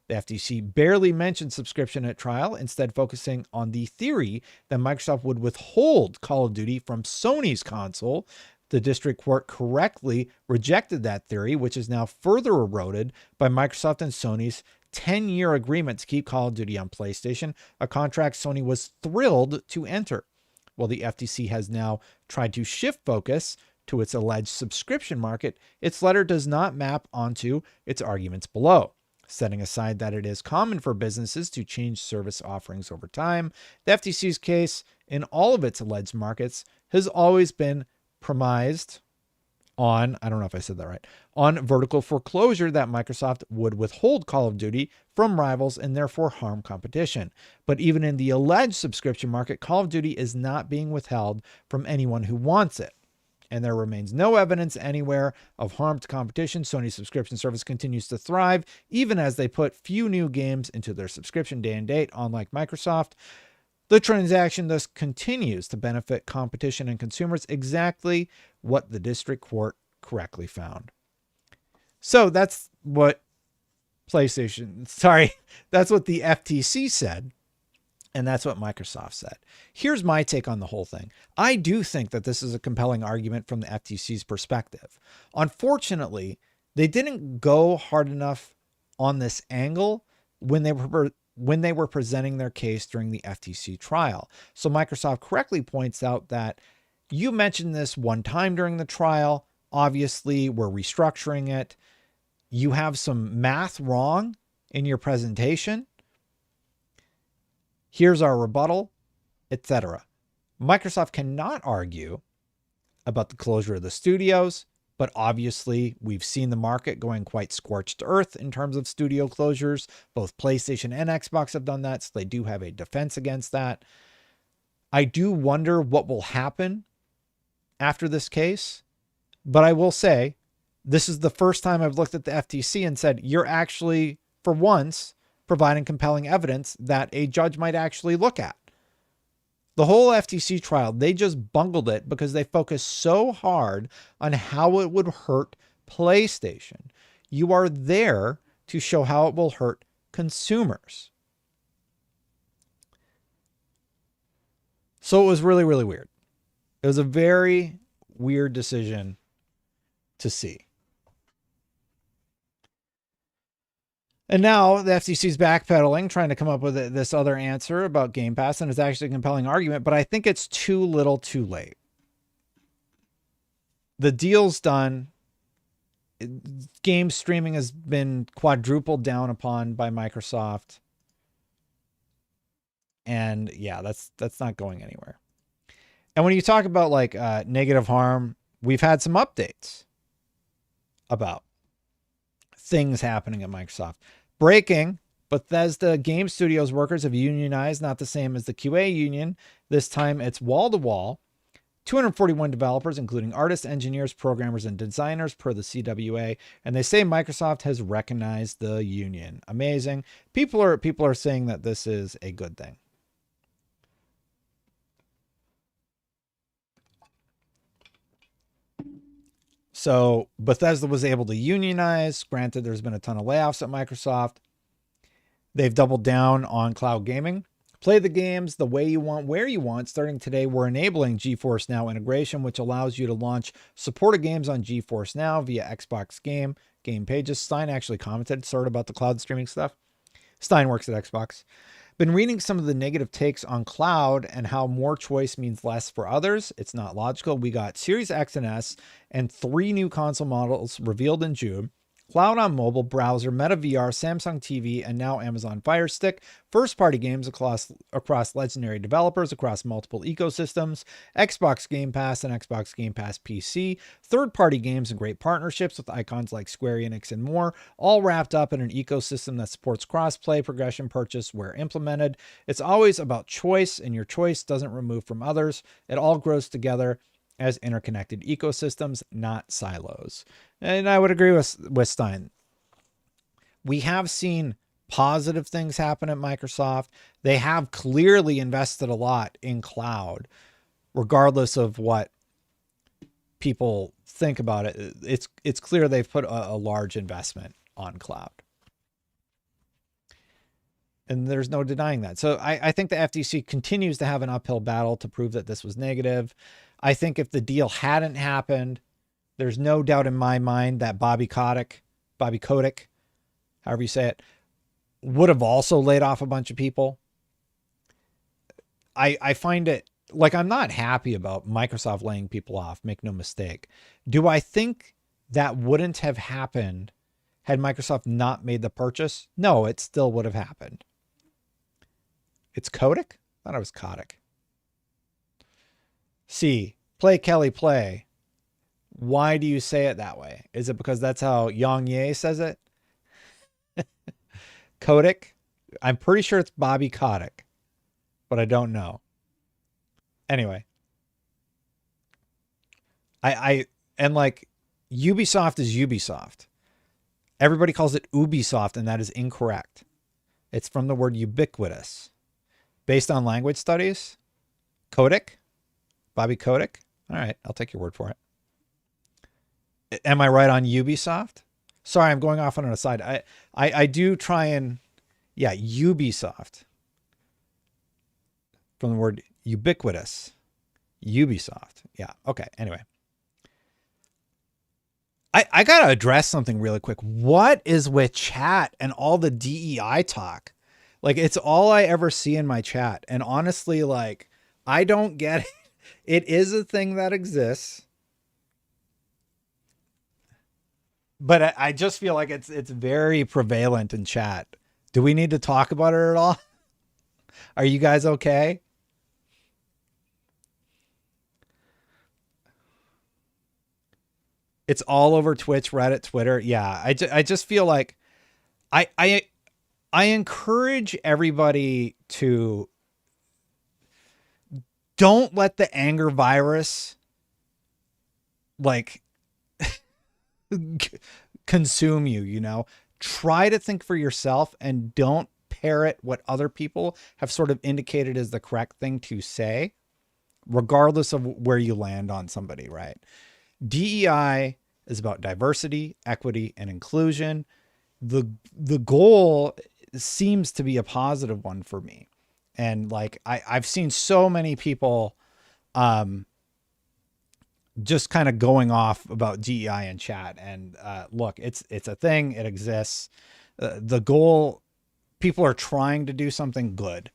Speaker 1: The FTC barely mentioned subscription at trial, instead focusing on the theory that Microsoft would withhold Call of Duty from Sony's console. The district court correctly rejected that theory, which is now further eroded by Microsoft and Sony's 10-year agreement to keep Call of Duty on PlayStation, a contract Sony was thrilled to enter. While the FTC has now tried to shift focus to its alleged subscription market, its letter does not map onto its arguments below. Setting aside that it is common for businesses to change service offerings over time, the FTC's case in all of its alleged markets has always been premised on, I don't know if I said that right, on vertical foreclosure that Microsoft would withhold Call of Duty from rivals and therefore harm competition. But even in the alleged subscription market, Call of Duty is not being withheld from anyone who wants it. And there remains no evidence anywhere of harm to competition. Sony's subscription service continues to thrive, even as they put few new games into their subscription day and date, unlike Microsoft. The transaction thus continues to benefit competition and consumers, exactly what the district court correctly found. So that's what that's what the FTC said. And that's what Microsoft said. Here's my take on the whole thing. I do think that this is a compelling argument from the FTC's perspective. Unfortunately, they didn't go hard enough on this angle when they were presenting their case during the FTC trial. So Microsoft correctly points out that you mentioned this one time during the trial. Obviously, we're restructuring it. You have some math wrong in your presentation. Here's our rebuttal, etc. Microsoft cannot argue about the closure of the studios, but obviously we've seen the market going quite scorched earth in terms of studio closures. Both PlayStation and Xbox have done that, so they do have a defense against that. I do wonder what will happen after this case, but I will say this is the first time I've looked at the FTC and said, you're actually, for once, providing compelling evidence that a judge might actually look at. The whole FTC trial, they just bungled it because they focused so hard on how it would hurt PlayStation. You are there to show how it will hurt consumers. So it was really, really weird. It was a very weird decision to see. And now the FCC is backpedaling, trying to come up with this other answer about Game Pass, and it's actually a compelling argument, but I think it's too little too late. The deal's done. game streaming has been quadrupled down upon by Microsoft. And yeah, that's not going anywhere. And when you talk about like negative harm, we've had some updates about things happening at Microsoft. Breaking: Bethesda Game Studios workers have unionized, not the same as the QA union. This time it's wall-to-wall. 241 developers, including artists, engineers, programmers, and designers per the CWA. And they say Microsoft has recognized the union. Amazing. People are saying that this is a good thing. So Bethesda was able to unionize. Granted, there's been a ton of layoffs at Microsoft. They've doubled down on cloud gaming. Play the games the way you want, where you want. Starting today, we're enabling GeForce Now integration, which allows you to launch supported games on GeForce Now via Xbox game pages. Stein actually commented sort of about the cloud streaming stuff. Stein works at Xbox. Been reading some of the negative takes on cloud and how more choice means less for others. It's not logical. We got Series X and S and 3 new console models revealed in June. Cloud on mobile, browser, Meta VR, Samsung TV, and now Amazon Fire Stick. First-party games across legendary developers across multiple ecosystems. Xbox Game Pass and Xbox Game Pass PC. Third-party games and great partnerships with icons like Square Enix and more, all wrapped up in an ecosystem that supports cross-play, progression, purchase where implemented. It's always about choice, and your choice doesn't remove from others. It all grows together as interconnected ecosystems, not silos. And I would agree with Stein. We have seen positive things happen at Microsoft. They have clearly invested a lot in cloud, regardless of what people think about it. It's clear they've put a large investment on cloud. And there's no denying that. So I think the FTC continues to have an uphill battle to prove that this was negative. I think if the deal hadn't happened, there's no doubt in my mind that Bobby Kotick, however you say it, would have also laid off a bunch of people. I find it, like, I'm not happy about Microsoft laying people off, make no mistake. Do I think that wouldn't have happened had Microsoft not made the purchase? No, it still would have happened. It's Kotick? I thought it was Kotick. C. Play Kelly play. Why do you say it that way? Is it because that's how Yang Ye says it? Kotick? I'm pretty sure it's Bobby Kotick, but I don't know. Anyway. And like, Ubisoft is Ubisoft. Everybody calls it Ubisoft, and that is incorrect. It's from the word ubiquitous. Based on language studies, Kotick? Bobby Kotick? All right, I'll take your word for it. Am I right on Ubisoft? Sorry, I'm going off on an aside. I do try and, yeah, Ubisoft. From the word ubiquitous. Ubisoft. Yeah, okay, anyway. I got to address something really quick. What is with chat and all the DEI talk? Like, it's all I ever see in my chat. And honestly, like, I don't get it. It is a thing that exists. But I just feel like it's very prevalent in chat. Do we need to talk about it at all? Are you guys okay? It's all over Twitch, Reddit, Twitter. Yeah, I just feel like I encourage everybody to don't let the anger virus like consume you, you know. Try to think for yourself and don't parrot what other people have sort of indicated as the correct thing to say, regardless of where you land on somebody, right? DEI is about diversity, equity, and inclusion. The goal seems to be a positive one for me. And like, I've seen so many people just kind of going off about DEI in chat. And look, it's a thing. It exists. The goal, people are trying to do something good.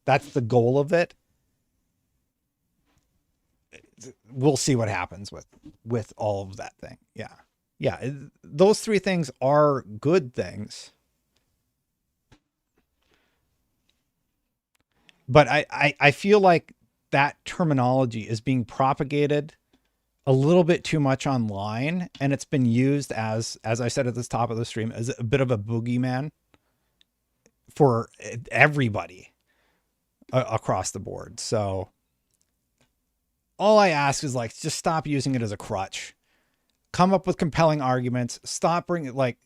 Speaker 1: That's the goal of it. We'll see what happens with all of that thing. Yeah. Yeah, those three things are good things. But I feel like that terminology is being propagated a little bit too much online, and it's been used as I said at the top of the stream, as a bit of a boogeyman for everybody across the board. So all I ask is like, just stop using it as a crutch. Come up with compelling arguments. Stop bringing, like,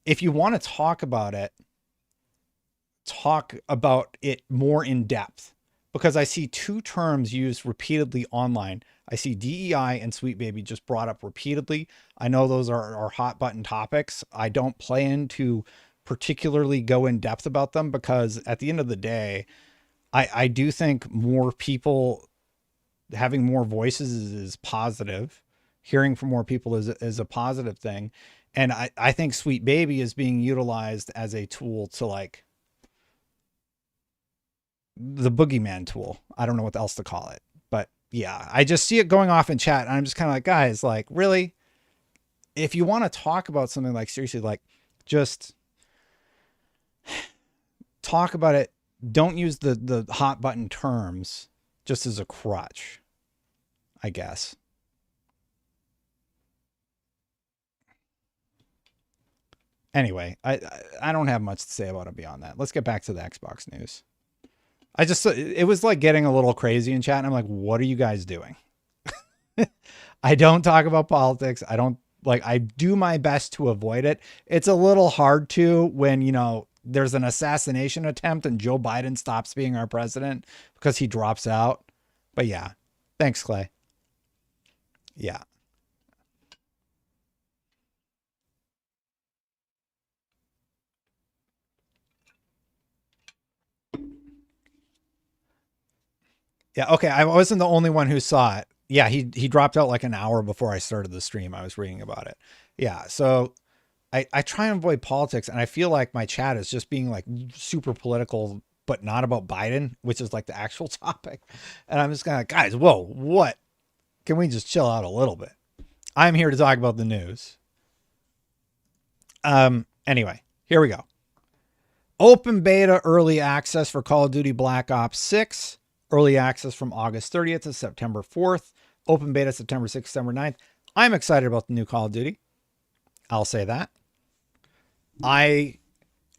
Speaker 1: if you want to talk about it more in depth, because I see two terms used repeatedly online. I see DEI and Sweet Baby just brought up repeatedly. I know those are hot button topics. I don't plan to particularly go in depth about them, because at the end of the day, I do think more people having more voices is positive. Hearing from more people is a positive thing. And I think Sweet Baby is being utilized as a tool to, like, the boogeyman tool. I don't know what else to call it, but yeah, I just see it going off in chat, and I'm just kind of like, guys, like, really, if you want to talk about something, like, seriously, like, just talk about it. Don't use the hot button terms just as a crutch, I guess. Anyway, I don't have much to say about it beyond that. Let's get back to the Xbox news. It was like getting a little crazy in chat, and I'm like, what are you guys doing? I don't talk about politics. I do my best to avoid it. It's a little hard to when, you know, there's an assassination attempt and Joe Biden stops being our president because he drops out. But yeah, thanks, Clay. Yeah. Yeah. Okay. I wasn't the only one who saw it. Yeah. He dropped out like an hour before I started the stream. I was reading about it. Yeah. So I try and avoid politics, and I feel like my chat is just being like super political, but not about Biden, which is like the actual topic. And I'm just kind of, guys, whoa, what? Can we just chill out a little bit? I'm here to talk about the news. Anyway, here we go. Open beta early access for Call of Duty Black Ops 6. Early access from August 30th to September 4th. Open beta September 6th, September 9th. I'm excited about the new Call of Duty. I'll say that. I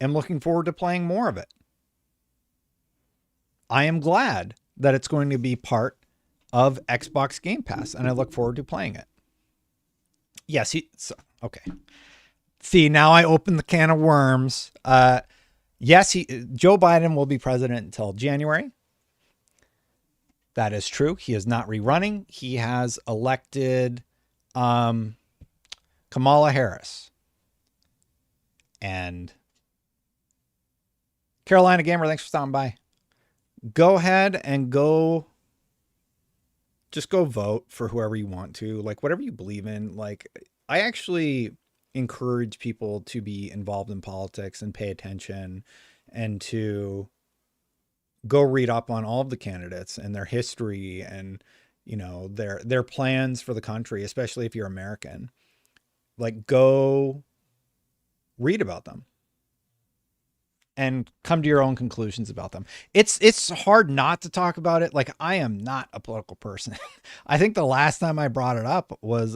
Speaker 1: am looking forward to playing more of it. I am glad that it's going to be part of Xbox Game Pass, and I look forward to playing it. Yes, okay. See, now I opened the can of worms. Yes, Joe Biden will be president until January. That is true. He is not rerunning. He has elected Kamala Harris. And Carolina Gamer, thanks for stopping by. Go ahead and just go vote for whoever you want to, like, whatever you believe in. Like, I actually encourage people to be involved in politics and pay attention, and to go read up on all of the candidates and their history, and, you know, their plans for the country, especially if you're American. Like, go read about them and come to your own conclusions about them. It's hard not to talk about it. Like, I am not a political person. I think the last time I brought it up was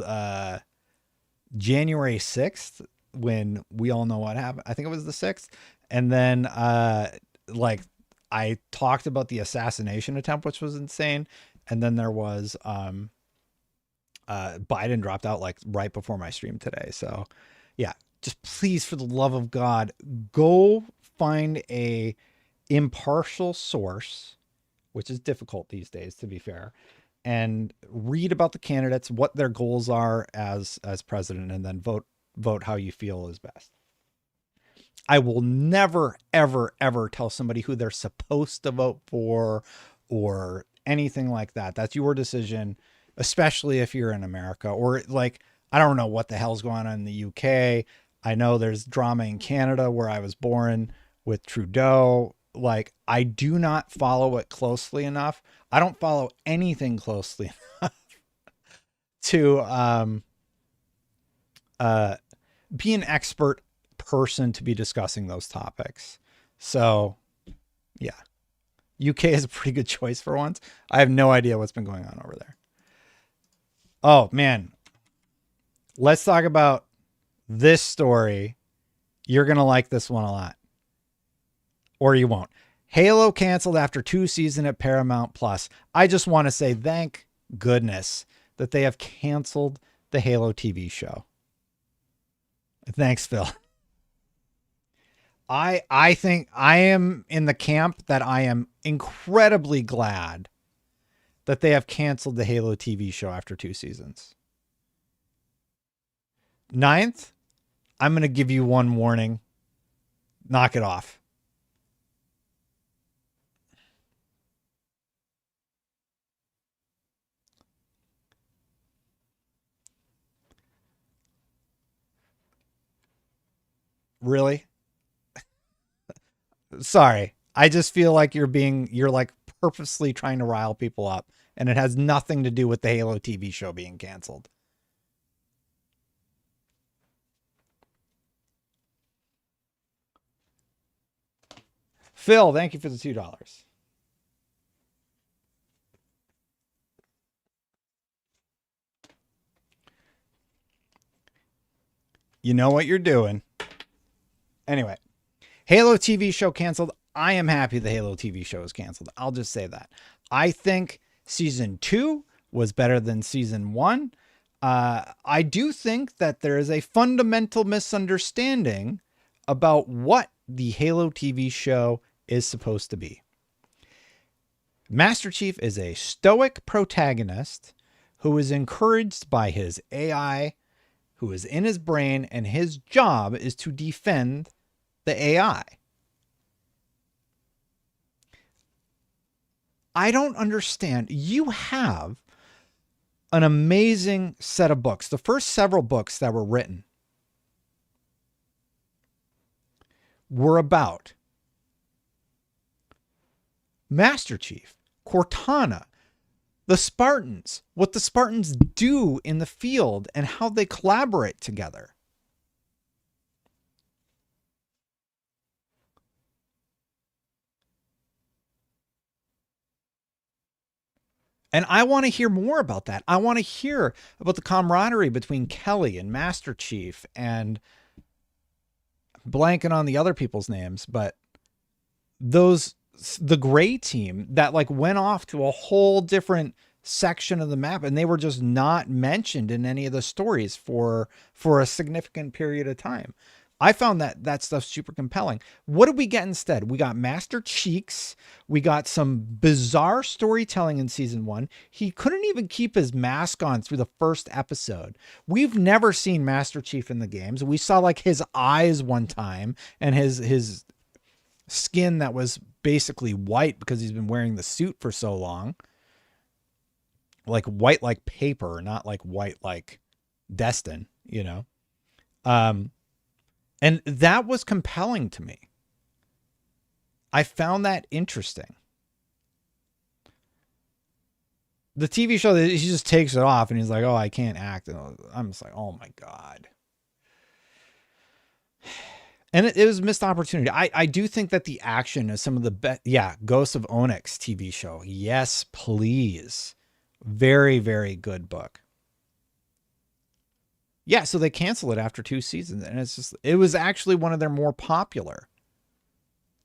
Speaker 1: January 6th, when we all know what happened. I think it was the 6th. And then like, I talked about the assassination attempt, which was insane. And then there was Biden dropped out like right before my stream today. So yeah, just please, for the love of God, go find a impartial source, which is difficult these days, to be fair, and read about the candidates, what their goals are as president, and then vote how you feel is best. I will never, ever, ever tell somebody who they're supposed to vote for or anything like that. That's your decision, especially if you're in America, or like, I don't know what the hell's going on in the UK. I know there's drama in Canada, where I was born, with Trudeau. Like, I do not follow it closely enough. I don't follow anything closely enough to be an expert person to be discussing those topics. So yeah, UK is a pretty good choice for once. I have no idea what's been going on over there. Oh man, let's talk about this story. You're going to like this one a lot, or you won't. Halo canceled after 2 seasons at Paramount Plus. I just want to say thank goodness that they have canceled the Halo TV show. Thanks, Phil. I think I am in the camp that I am incredibly glad that they have canceled the Halo TV show after 2 seasons. 9th, I'm going to give you one warning. Knock it off. Really? Sorry. I just feel like you're like purposely trying to rile people up, and it has nothing to do with the Halo TV show being canceled. Phil, thank you for the $2. You know what you're doing. Anyway, Halo TV show canceled. I am happy the Halo TV show is canceled. I'll just say that. I think season 2 was better than season 1. I do think that there is a fundamental misunderstanding about what the Halo TV show is supposed to be. Master Chief is a stoic protagonist who is encouraged by his AI, who is in his brain, and his job is to defend the AI. I don't understand. You have an amazing set of books. The first several books that were written were about Master Chief, Cortana, the Spartans, what the Spartans do in the field, and how they collaborate together. And I want to hear more about that. I want to hear about the camaraderie between Kelly and Master Chief and blanking on the other people's names, but the gray team that like went off to a whole different section of the map, and they were just not mentioned in any of the stories for a significant period of time. I found that stuff super compelling. What did we get instead? We got Master Cheeks. We got some bizarre storytelling in season 1. He couldn't even keep his mask on through the first episode. We've never seen Master Chief in the games. We saw like his eyes one time and his skin that was basically white because he's been wearing the suit for so long. Like white like paper, not like white like Destin, you know? And that was compelling to me. I found that interesting. The TV show, he just takes it off and he's like, oh, I can't act. And I'm just like, oh my God. And it was a missed opportunity. I do think that the action is some of the best. Yeah. Ghosts of Onyx TV show. Yes, please. Very, very good book. Yeah, so they canceled it after 2 seasons, and it was actually one of their more popular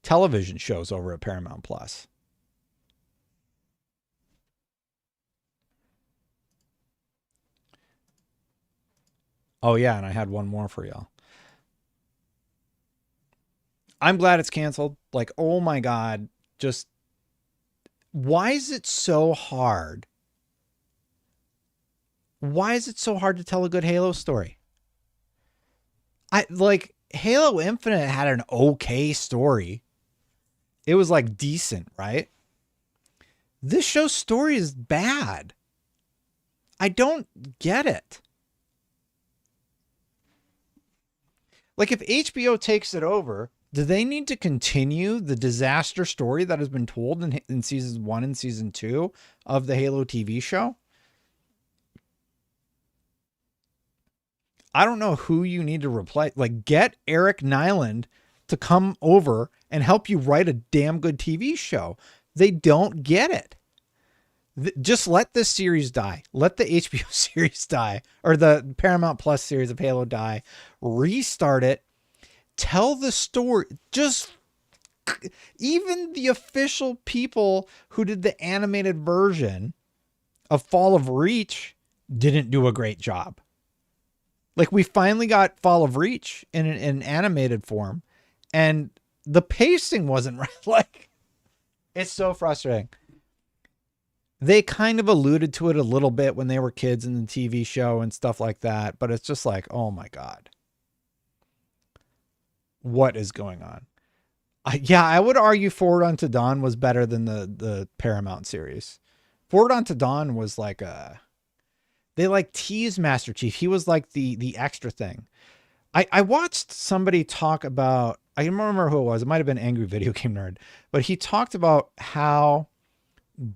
Speaker 1: television shows over at Paramount Plus. Oh yeah, and I had one more for y'all. I'm glad it's canceled. Like, oh my God, just why is it so hard? Why is it so hard to tell a good Halo story? Halo Infinite had an okay story. It was like decent, right? This show's story is bad. I don't get it. Like if HBO takes it over, do they need to continue the disaster story that has been told in seasons 1 and season 2 of the Halo TV show? I don't know who you need to replace. Like, get Eric Nyland to come over and help you write a damn good TV show. They don't get it. Just let this series die. Let the HBO series die, or the Paramount Plus series of Halo die. Restart it. Tell the story. Just even the official people who did the animated version of Fall of Reach didn't do a great job. Like, we finally got Fall of Reach in an animated form, and the pacing wasn't right. Like, it's so frustrating. They kind of alluded to it a little bit when they were kids in the TV show and stuff like that, but it's just like, oh my God. What is going on? I would argue Forward Unto Dawn was better than the Paramount series. Forward Unto Dawn was like they like teased Master Chief. He was like the extra thing. I watched somebody talk about, I don't remember who it was. It might have been Angry Video Game Nerd, but he talked about how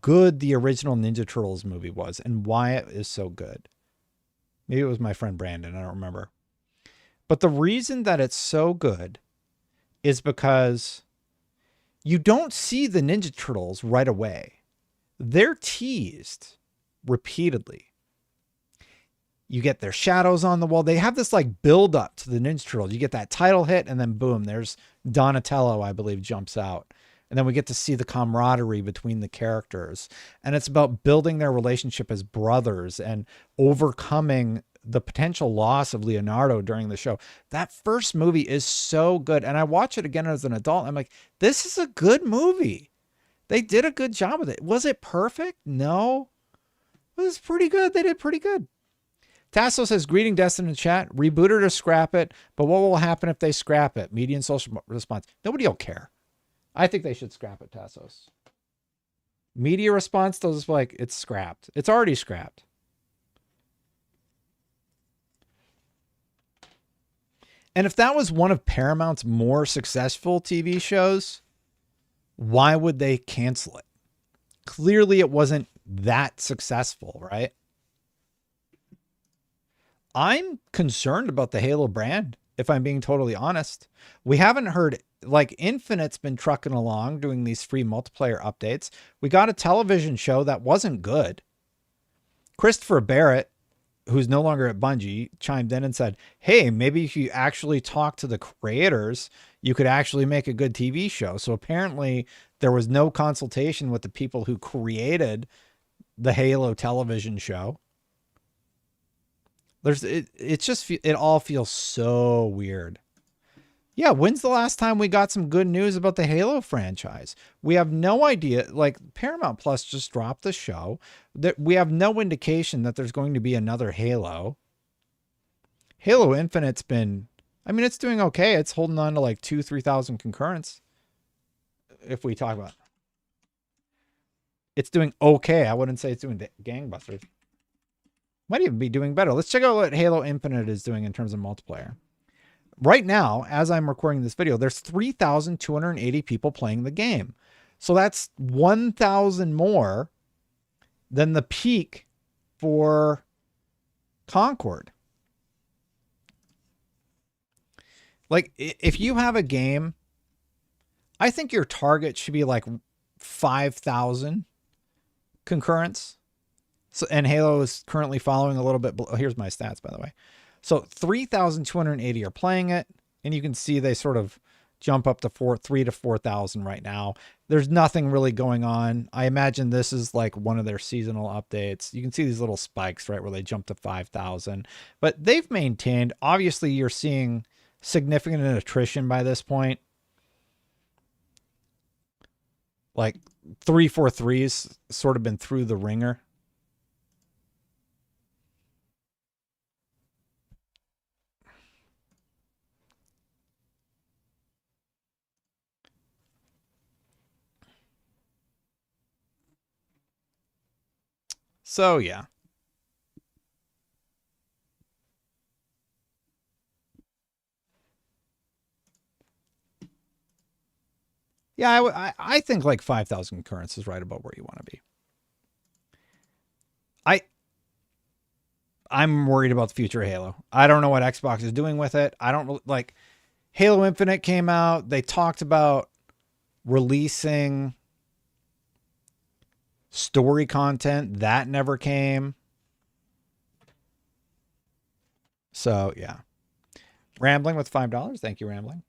Speaker 1: good the original Ninja Turtles movie was and why it is so good. Maybe it was my friend Brandon. I don't remember. But the reason that it's so good is because you don't see the Ninja Turtles right away. They're teased repeatedly. You get their shadows on the wall. They have this like build up to the Ninja Turtles. You get that title hit and then boom, there's Donatello, I believe, jumps out. And then we get to see the camaraderie between the characters. And it's about building their relationship as brothers and overcoming the potential loss of Leonardo during the show. That first movie is so good. And I watch it again as an adult. I'm like, this is a good movie. They did a good job with it. Was it perfect? No. It was pretty good. They did pretty good. Tasso says, greeting Destin in chat. Reboot it or scrap it. But what will happen if they scrap it? Media and social response. Nobody will care. I think they should scrap it, Tassos. Media response, they'll just be like, it's scrapped. It's already scrapped. And if that was one of Paramount's more successful TV shows, why would they cancel it? Clearly it wasn't that successful, right? I'm concerned about the Halo brand, if I'm being totally honest. We haven't heard, like, Infinite's been trucking along doing these free multiplayer updates. We got a television show that wasn't good. Christopher Barrett, who's no longer at Bungie, chimed in and said, hey, maybe if you actually talk to the creators, you could actually make a good TV show. So apparently there was no consultation with the people who created the Halo television show. It all feels so weird. Yeah, when's the last time we got some good news about the Halo franchise? We have no idea. Like, Paramount Plus just dropped the show. That we have no indication that there's going to be another Halo. Halo Infinite's been, I mean, it's doing okay. It's holding on to like 2,000-3,000 concurrents. If we talk about it. It's doing okay. I wouldn't say it's doing gangbusters. Might even be doing better. Let's check out what Halo Infinite is doing in terms of multiplayer. Right now, as I'm recording this video, there's 3,280 people playing the game. So that's 1,000 more than the peak for Concord. Like, if you have a game, I think your target should be like 5,000 concurrents. So, and Halo is currently following a little bit below. Here's my stats, by the way. So 3,280 are playing it, and you can see they sort of jump up to 3,000 to 4,000 right now. There's nothing really going on. I imagine this is like one of their seasonal updates. You can see these little spikes, right, where they jump to 5,000. But they've maintained. Obviously, you're seeing significant attrition by this point. Like 343's sort of been through the ringer. So, yeah. Yeah, I think like 5,000 concurrents is right about where you want to be. I'm worried about the future of Halo. I don't know what Xbox is doing with it. I don't like Halo Infinite came out. They talked about releasing story content. That never came. So, yeah. Rambling with $5. Thank you, Rambling.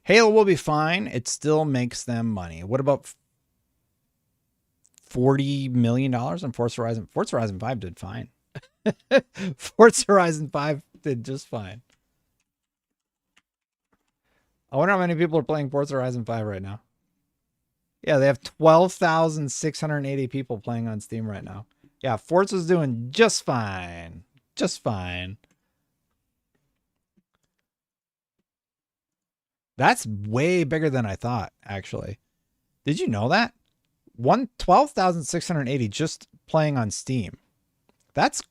Speaker 1: Halo will be fine. It still makes them money. What about $40 million on Forza Horizon? Forza Horizon 5 did fine. Forza Horizon 5 did just fine. I wonder how many people are playing Forza Horizon 5 right now. Yeah, they have 12,680 people playing on Steam right now. Yeah, Forza's doing just fine. Just fine. That's way bigger than I thought, actually. Did you know that? 12,680 just playing on Steam. That's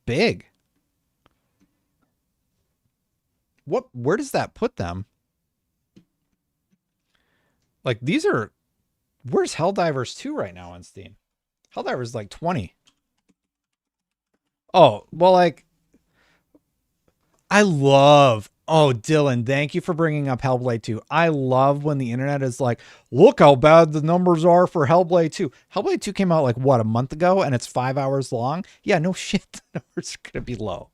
Speaker 1: big. Where does that put them? Like where's Helldivers 2 right now on Steam? Helldivers like 20. Oh, well, like oh, Dylan, thank you for bringing up Hellblade 2. I love when the internet is like, look how bad the numbers are for Hellblade 2. Hellblade 2 came out like, what, a month ago, and it's 5 hours long? Yeah, no shit, the numbers are going to be low.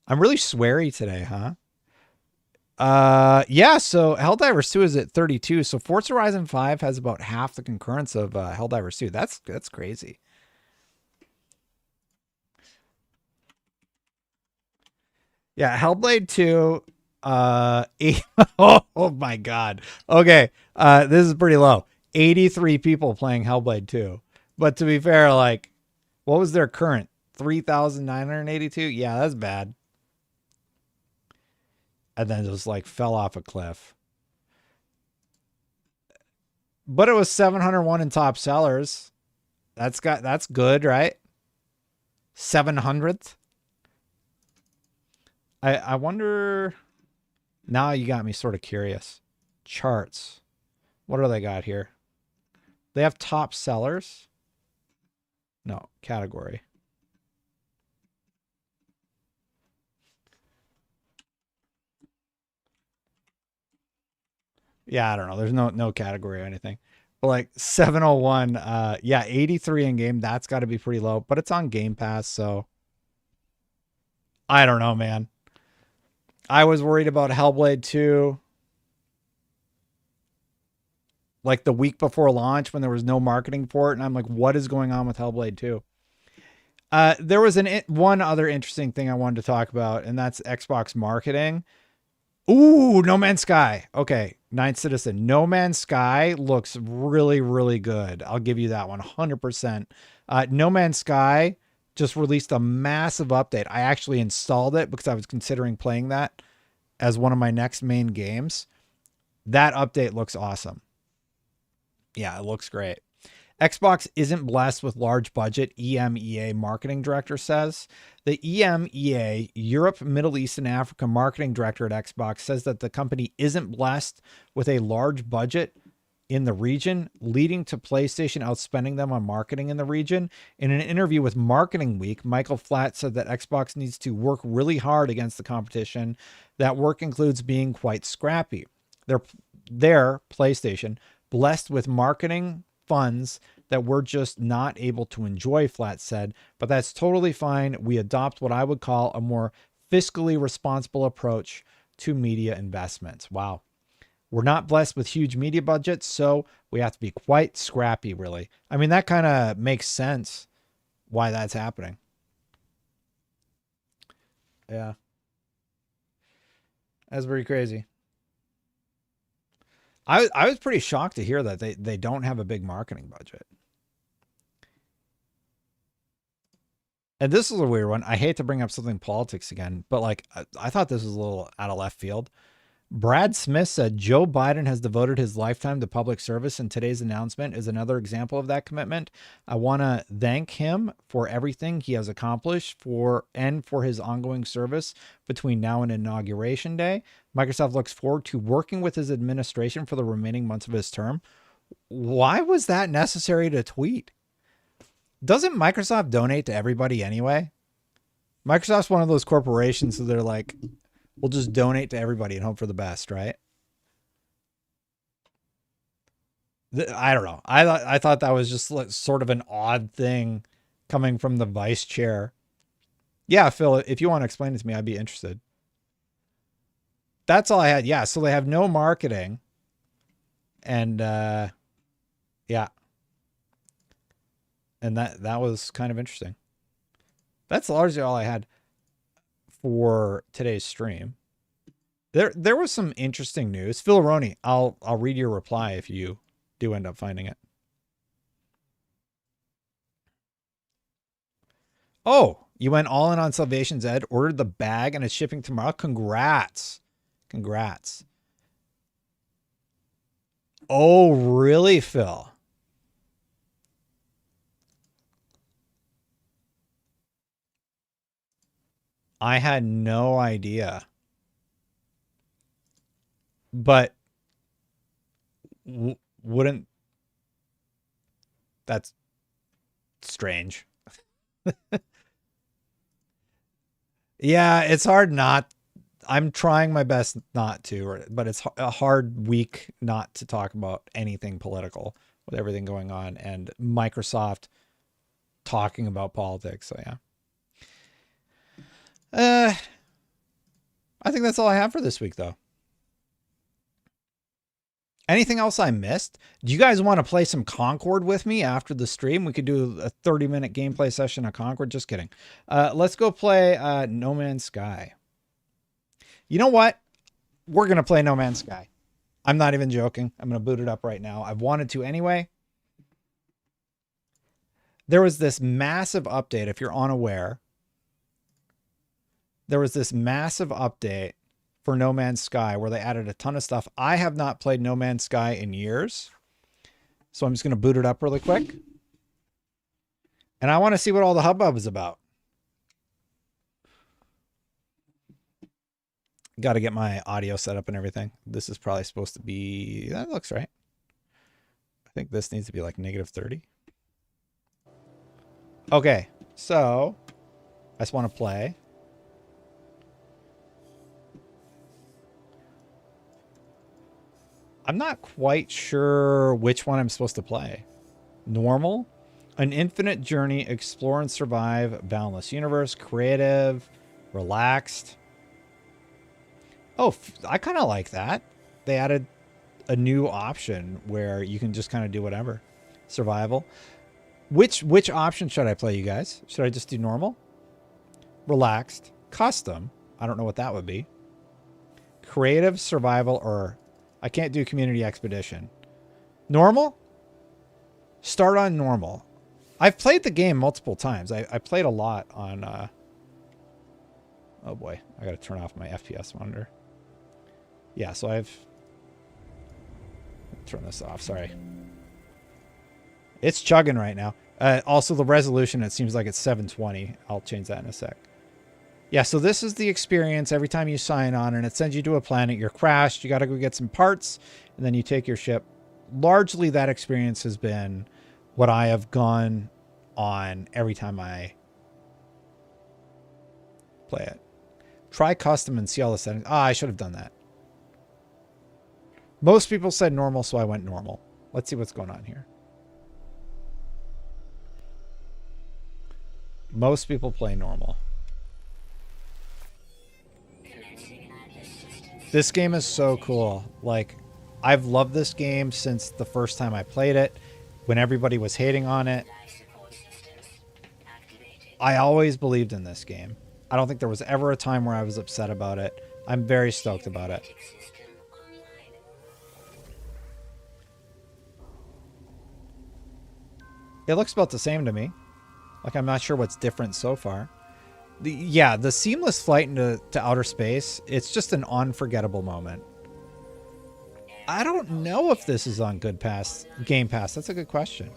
Speaker 1: I'm really sweary today, huh? Yeah, so Helldivers 2 is at 32, so Forza Horizon 5 has about half the concurrence of Helldivers 2. That's crazy. Yeah, Hellblade 2, oh my god. Okay, this is pretty low. 83 people playing Hellblade 2. But to be fair, like, what was their current? 3,982? Yeah, that's bad. And then just like fell off a cliff. But it was 701 in top sellers. That's good, right? 700th. I wonder. Now you got me sort of curious. Charts. What do they got here? They have top sellers. No, category. Yeah, I don't know. There's no category or anything. But like 701, yeah, 83 in game. That's got to be pretty low, but it's on Game Pass, so I don't know, man. I was worried about Hellblade 2 like the week before launch when there was no marketing for it, and I'm like, what is going on with Hellblade 2? There was one other interesting thing I wanted to talk about, and that's Xbox marketing. Ooh, No Man's Sky. Okay, Ninth Citizen. No Man's Sky looks really, really good. I'll give you that one, 100%. No Man's Sky just released a massive update. I actually installed it because I was considering playing that as one of my next main games. That update looks awesome. Yeah, it looks great. Xbox isn't blessed with large budget, EMEA marketing director says. The EMEA, Europe, Middle East, and Africa marketing director at Xbox says that the company isn't blessed with a large budget in the region, leading to PlayStation outspending them on marketing in the region. In an interview with Marketing Week, Michael Flatt said that Xbox needs to work really hard against the competition. That work includes being quite scrappy. They're PlayStation, blessed with marketing funds that we're just not able to enjoy, Flatt said, but that's totally fine. We adopt what I would call a more fiscally responsible approach to media investments. Wow. We're not blessed with huge media budgets, so we have to be quite scrappy, really. I mean, that kind of makes sense why that's happening. Yeah. That's pretty crazy. I was pretty shocked to hear that they don't have a big marketing budget. And this is a weird one. I hate to bring up something politics again, but like I thought this was a little out of left field. Brad Smith said Joe Biden has devoted his lifetime to public service, and today's announcement is another example of that commitment. I want to thank him for everything he has accomplished for his ongoing service between now and Inauguration Day. Microsoft looks forward to working with his administration for the remaining months of his term. Why was that necessary to tweet? Doesn't Microsoft donate to everybody anyway? Microsoft's one of those corporations, so they're like, we'll just donate to everybody and hope for the best, right? I don't know. I thought that was just like sort of an odd thing coming from the vice chair. Yeah, Phil, if you want to explain it to me, I'd be interested. That's all I had. Yeah, so they have no marketing. And yeah. And that was kind of interesting. That's largely all I had for today's stream. There was some interesting news. Phil Roney, I'll read your reply if you do end up finding it. Oh, you went all in on Salvation's Ed, ordered the bag, and it's shipping tomorrow. Congrats. Congrats. Oh, really, Phil? I had no idea. But wouldn't... That's strange. Yeah, it's hard not... I'm trying my best not to, but it's a hard week not to talk about anything political with everything going on and Microsoft talking about politics. So yeah. I think that's all I have for this week, though. Anything else I missed? Do you guys want to play some Concord with me after the stream? We could do a 30-minute gameplay session of Concord. Just kidding. Let's go play No Man's Sky. You know what? We're going to play No Man's Sky. I'm not even joking. I'm going to boot it up right now. I've wanted to anyway. There was this massive update, if you're unaware. There was this massive update for No Man's Sky where they added a ton of stuff. I have not played No Man's Sky in years. So I'm just going to boot it up really quick. And I want to see what all the hubbub is about. Got to get my audio set up and everything. This is probably supposed to be... That looks right. I think this needs to be like -30. Okay, so I just want to play. I'm not quite sure which one I'm supposed to play. Normal, an infinite journey, explore and survive, boundless universe, creative, relaxed. Oh, I kind of like that. They added a new option where you can just kind of do whatever. Survival. Which option should I play, you guys? Should I just do normal? Relaxed. Custom. I don't know what that would be. Creative, survival, or... I can't do community expedition. Normal? Start on normal. I've played the game multiple times. I played a lot on... Oh boy, I gotta turn off my FPS monitor. Yeah, so I've... Turn this off, sorry. It's chugging right now. Also, the resolution, it seems like it's 720. I'll change that in a sec. Yeah, so this is the experience every time you sign on, and it sends you to a planet. You're crashed. You got to go get some parts, and then you take your ship. Largely, that experience has been what I have gone on every time I play it. Try custom and see all the settings. Ah, I should have done that. Most people said normal, so I went normal. Let's see what's going on here. Most people play normal. This game is so cool. Like, I've loved this game since the first time I played it, when everybody was hating on it. I always believed in this game. I don't think there was ever a time where I was upset about it. I'm very stoked about it. It looks about the same to me. Like, I'm not sure what's different so far. The seamless flight into outer space, it's just an unforgettable moment. I don't know if this is on Game Pass. That's a good question.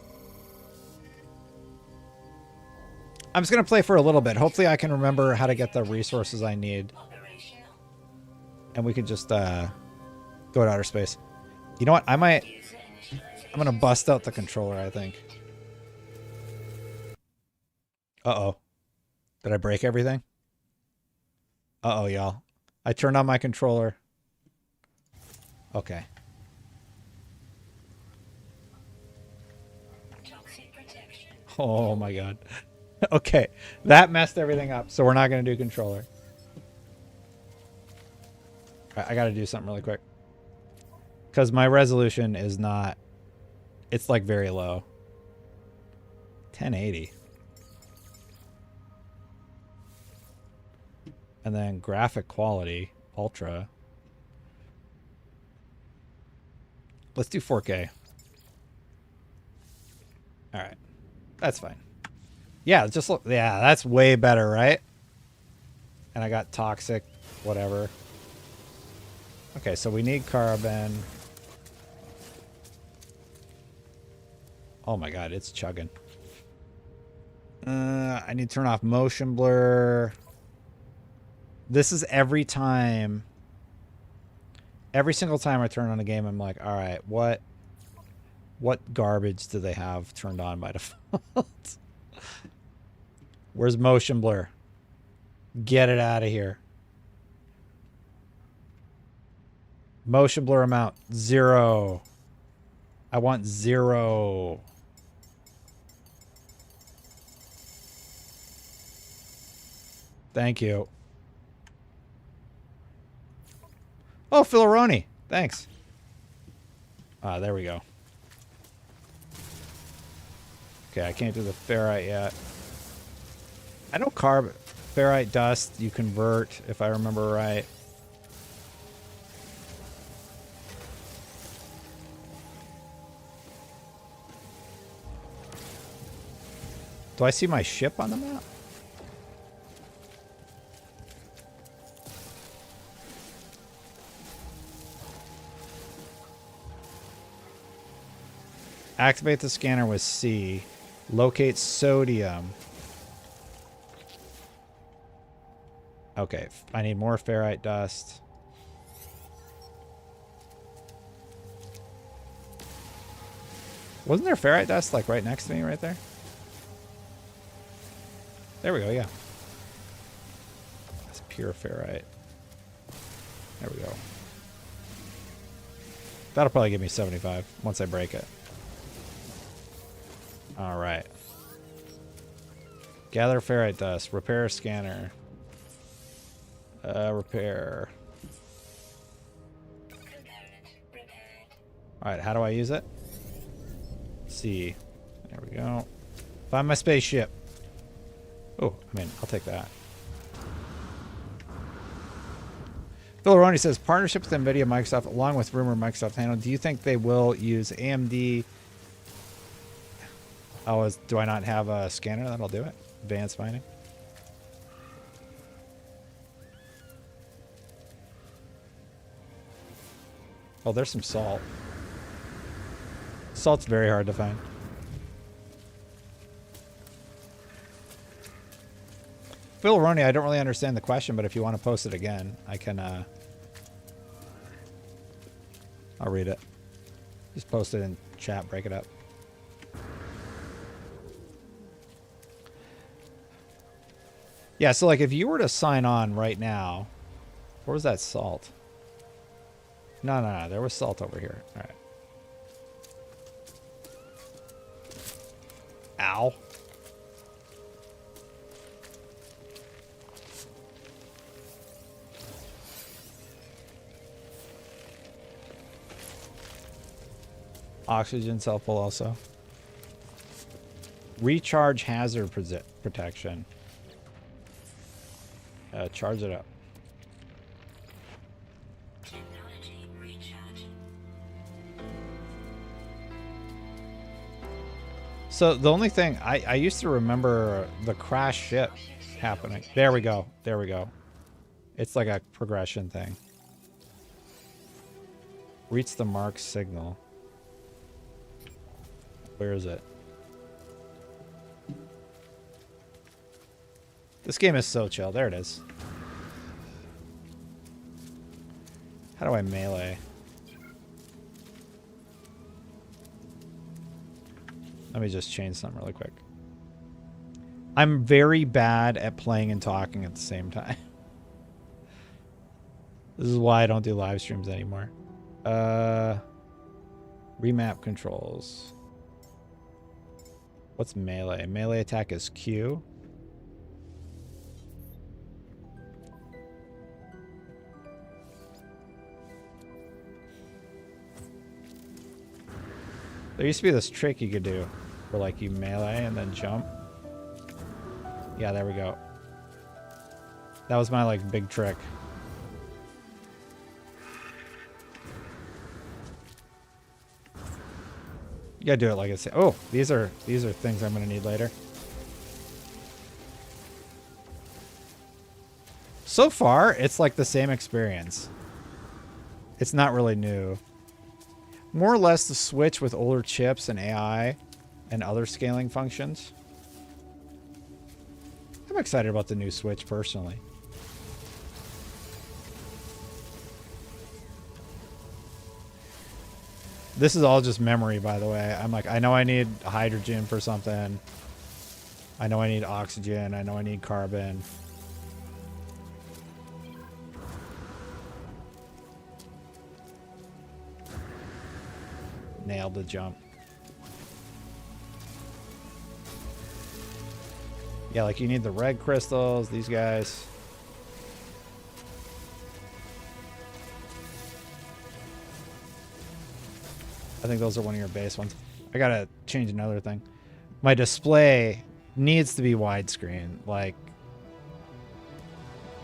Speaker 1: I'm just going to play for a little bit. Hopefully I can remember how to get the resources I need. And we can just go to outer space. You know what? I'm going to bust out the controller, I think. Uh-oh. Did I break everything? Uh-oh, y'all. I turned on my controller. Okay. Oh my god. Okay. That messed everything up, so we're not going to do controller. I got to do something really quick. Because my resolution is not... It's like very low. 1080. And then graphic quality, ultra. Let's do 4K. All right. That's fine. Yeah, just look. Yeah, that's way better, right? And I got toxic, whatever. Okay, so we need carbon. Oh my god, it's chugging. I need to turn off motion blur. This is every time. Every single time I turn on a game, I'm like, all right, what garbage do they have turned on by default? Where's motion blur? Get it out of here. Motion blur amount, 0. I want 0. Thank you. Oh, Filaroni. Thanks. There we go. Okay, I can't do the ferrite yet. I know ferrite dust you convert, if I remember right. Do I see my ship on the map? Activate the scanner with C. Locate sodium. Okay, I need more ferrite dust. Wasn't there ferrite dust like right next to me right there? There we go, yeah. That's pure ferrite. There we go. That'll probably give me 75 once I break it. All right. Gather ferrite dust. Repair scanner. Repair. All right, how do I use it? C. There we go. Find my spaceship. Oh, I mean, I'll take that. Filaroni says, partnership with NVIDIA, Microsoft, along with rumored Microsoft handle. Do you think they will use AMD? Oh, do I not have a scanner that'll do it? Advanced mining. Oh, there's some salt. Salt's very hard to find. Phil Roney, I don't really understand the question, but if you want to post it again, I can, I'll read it. Just post it in chat, break it up. Yeah, so like if you were to sign on right now, where was that salt? No, there was salt over here. All right. Ow. Oxygen's helpful also. Recharge hazard protection. Charge it up. So the only thing I used to remember the crash ship happening. There we go. There we go. It's like a progression thing. Reach the mark signal. Where is it? This game is so chill. There it is. How do I melee? Let me just change something really quick. I'm very bad at playing and talking at the same time. This is why I don't do live streams anymore. Remap controls. What's melee? Melee attack is Q. There used to be this trick you could do where like you melee and then jump. Yeah, there we go. That was my like big trick. You gotta do it like I said. Oh, these are things I'm gonna need later. So far, it's like the same experience. It's not really new. More or less the Switch with older chips and AI and other scaling functions. I'm excited about the new Switch personally. This is all just memory, by the way. I'm like, I know I need hydrogen for something. I know I need oxygen. I know I need carbon. Nailed the jump. Yeah, like you need the red crystals, these guys. I think those are one of your base ones. I gotta change another thing. My display needs to be widescreen. Like,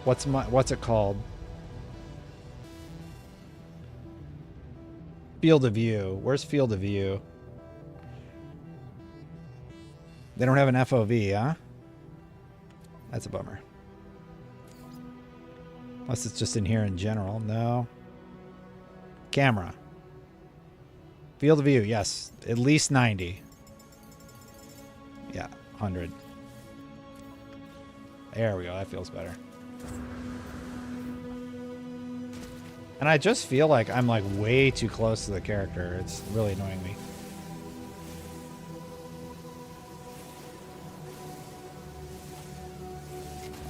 Speaker 1: what's it called? Field of view. Where's field of view? They don't have an FOV, huh? That's a bummer. Unless it's just in here in general. No. Camera. Field of view, yes. At least 90. Yeah, 100. There we go. That feels better. And I just feel like I'm like way too close to the character. It's really annoying me.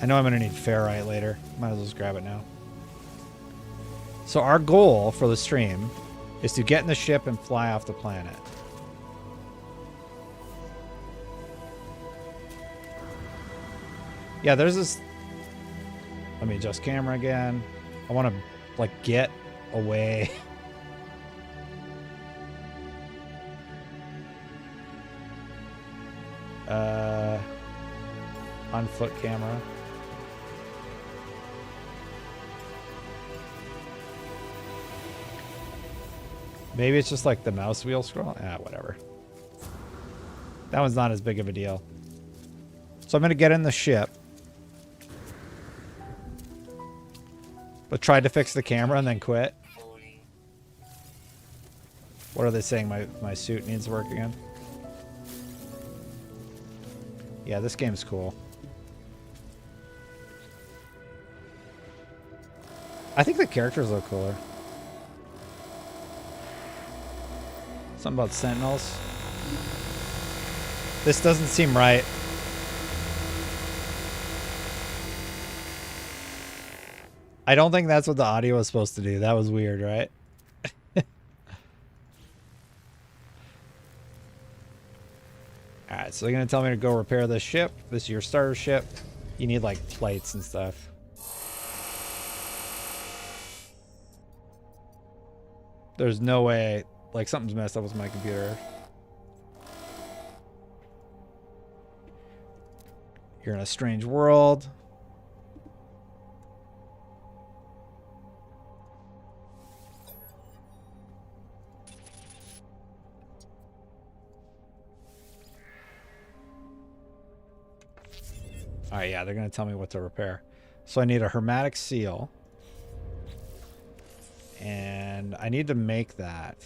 Speaker 1: I know I'm going to need ferrite later. Might as well just grab it now. So our goal for the stream is to get in the ship and fly off the planet. Yeah, there's this... Let me adjust camera again. I want to, like, get away. On foot camera. Maybe it's just like the mouse wheel scroll. Ah, whatever. That one's not as big of a deal. So I'm going to get in the ship. But tried to fix the camera and then quit. What are they saying? My suit needs work again? Yeah, this game's cool. I think the characters look cooler. Something about sentinels. This doesn't seem right. I don't think that's what the audio was supposed to do. That was weird, right? Alright, so they're going to tell me to go repair this ship. This is your starter ship. You need, like, plates and stuff. There's no way... Like, something's messed up with my computer. You're in a strange world. Alright, yeah, they're going to tell me what to repair. So I need a hermetic seal. And I need to make that.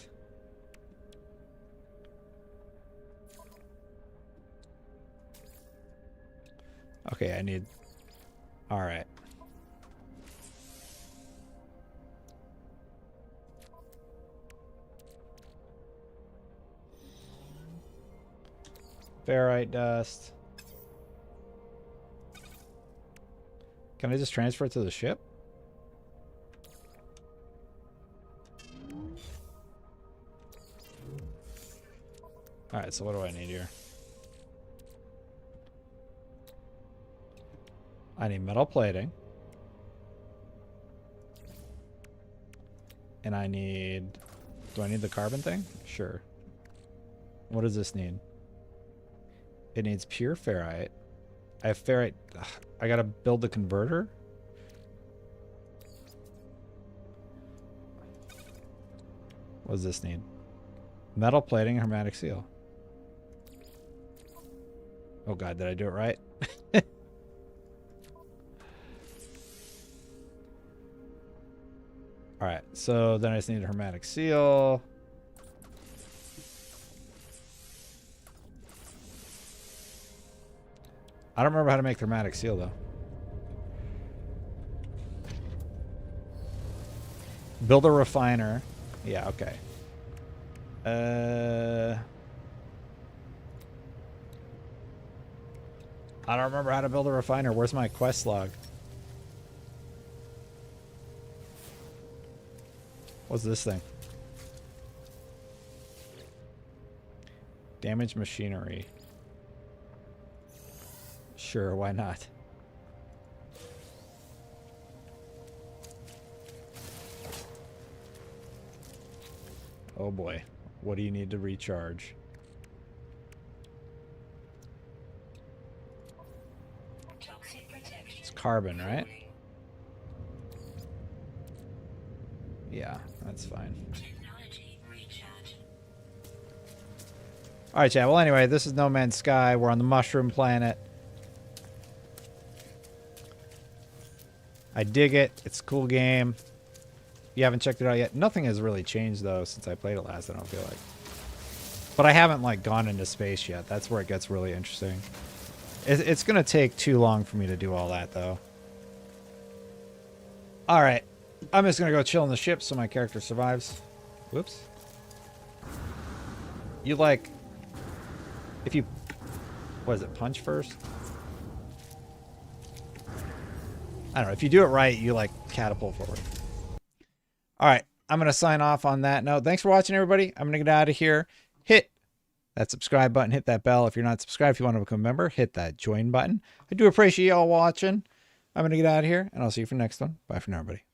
Speaker 1: Okay, I need... All right. Ferrite dust. Can I just transfer it to the ship? Alright, so what do I need here? I need metal plating. And I need... Do I need the carbon thing? Sure. What does this need? It needs pure ferrite. I have ferrite. Ugh, I gotta build the converter? What does this need? Metal plating, hermetic seal. Oh god, did I do it right? Alright, so then I just need a hermetic seal. I don't remember how to make hermetic seal though. Build a refiner. Yeah, okay. I don't remember how to build a refiner. Where's my quest log? What's this thing? Damaged machinery. Sure, why not? Oh boy. What do you need to recharge? It's carbon, right? Yeah, that's fine. Alright, chat. Well, anyway, this is No Man's Sky. We're on the Mushroom Planet. I dig it. It's a cool game. If you haven't checked it out yet, nothing has really changed, though, since I played it last, I don't feel like. But I haven't, like, gone into space yet. That's where it gets really interesting. It's going to take too long for me to do all that, though. Alright. I'm just going to go chill on the ship so my character survives. Whoops. You, like... If you... What is it? Punch first? I don't know. If you do it right, you, like, catapult forward. Alright. I'm going to sign off on that note. Thanks for watching, everybody. I'm going to get out of here. Hit that subscribe button. Hit that bell. If you're not subscribed, if you want to become a member, hit that join button. I do appreciate y'all watching. I'm going to get out of here, and I'll see you for the next one. Bye for now, everybody.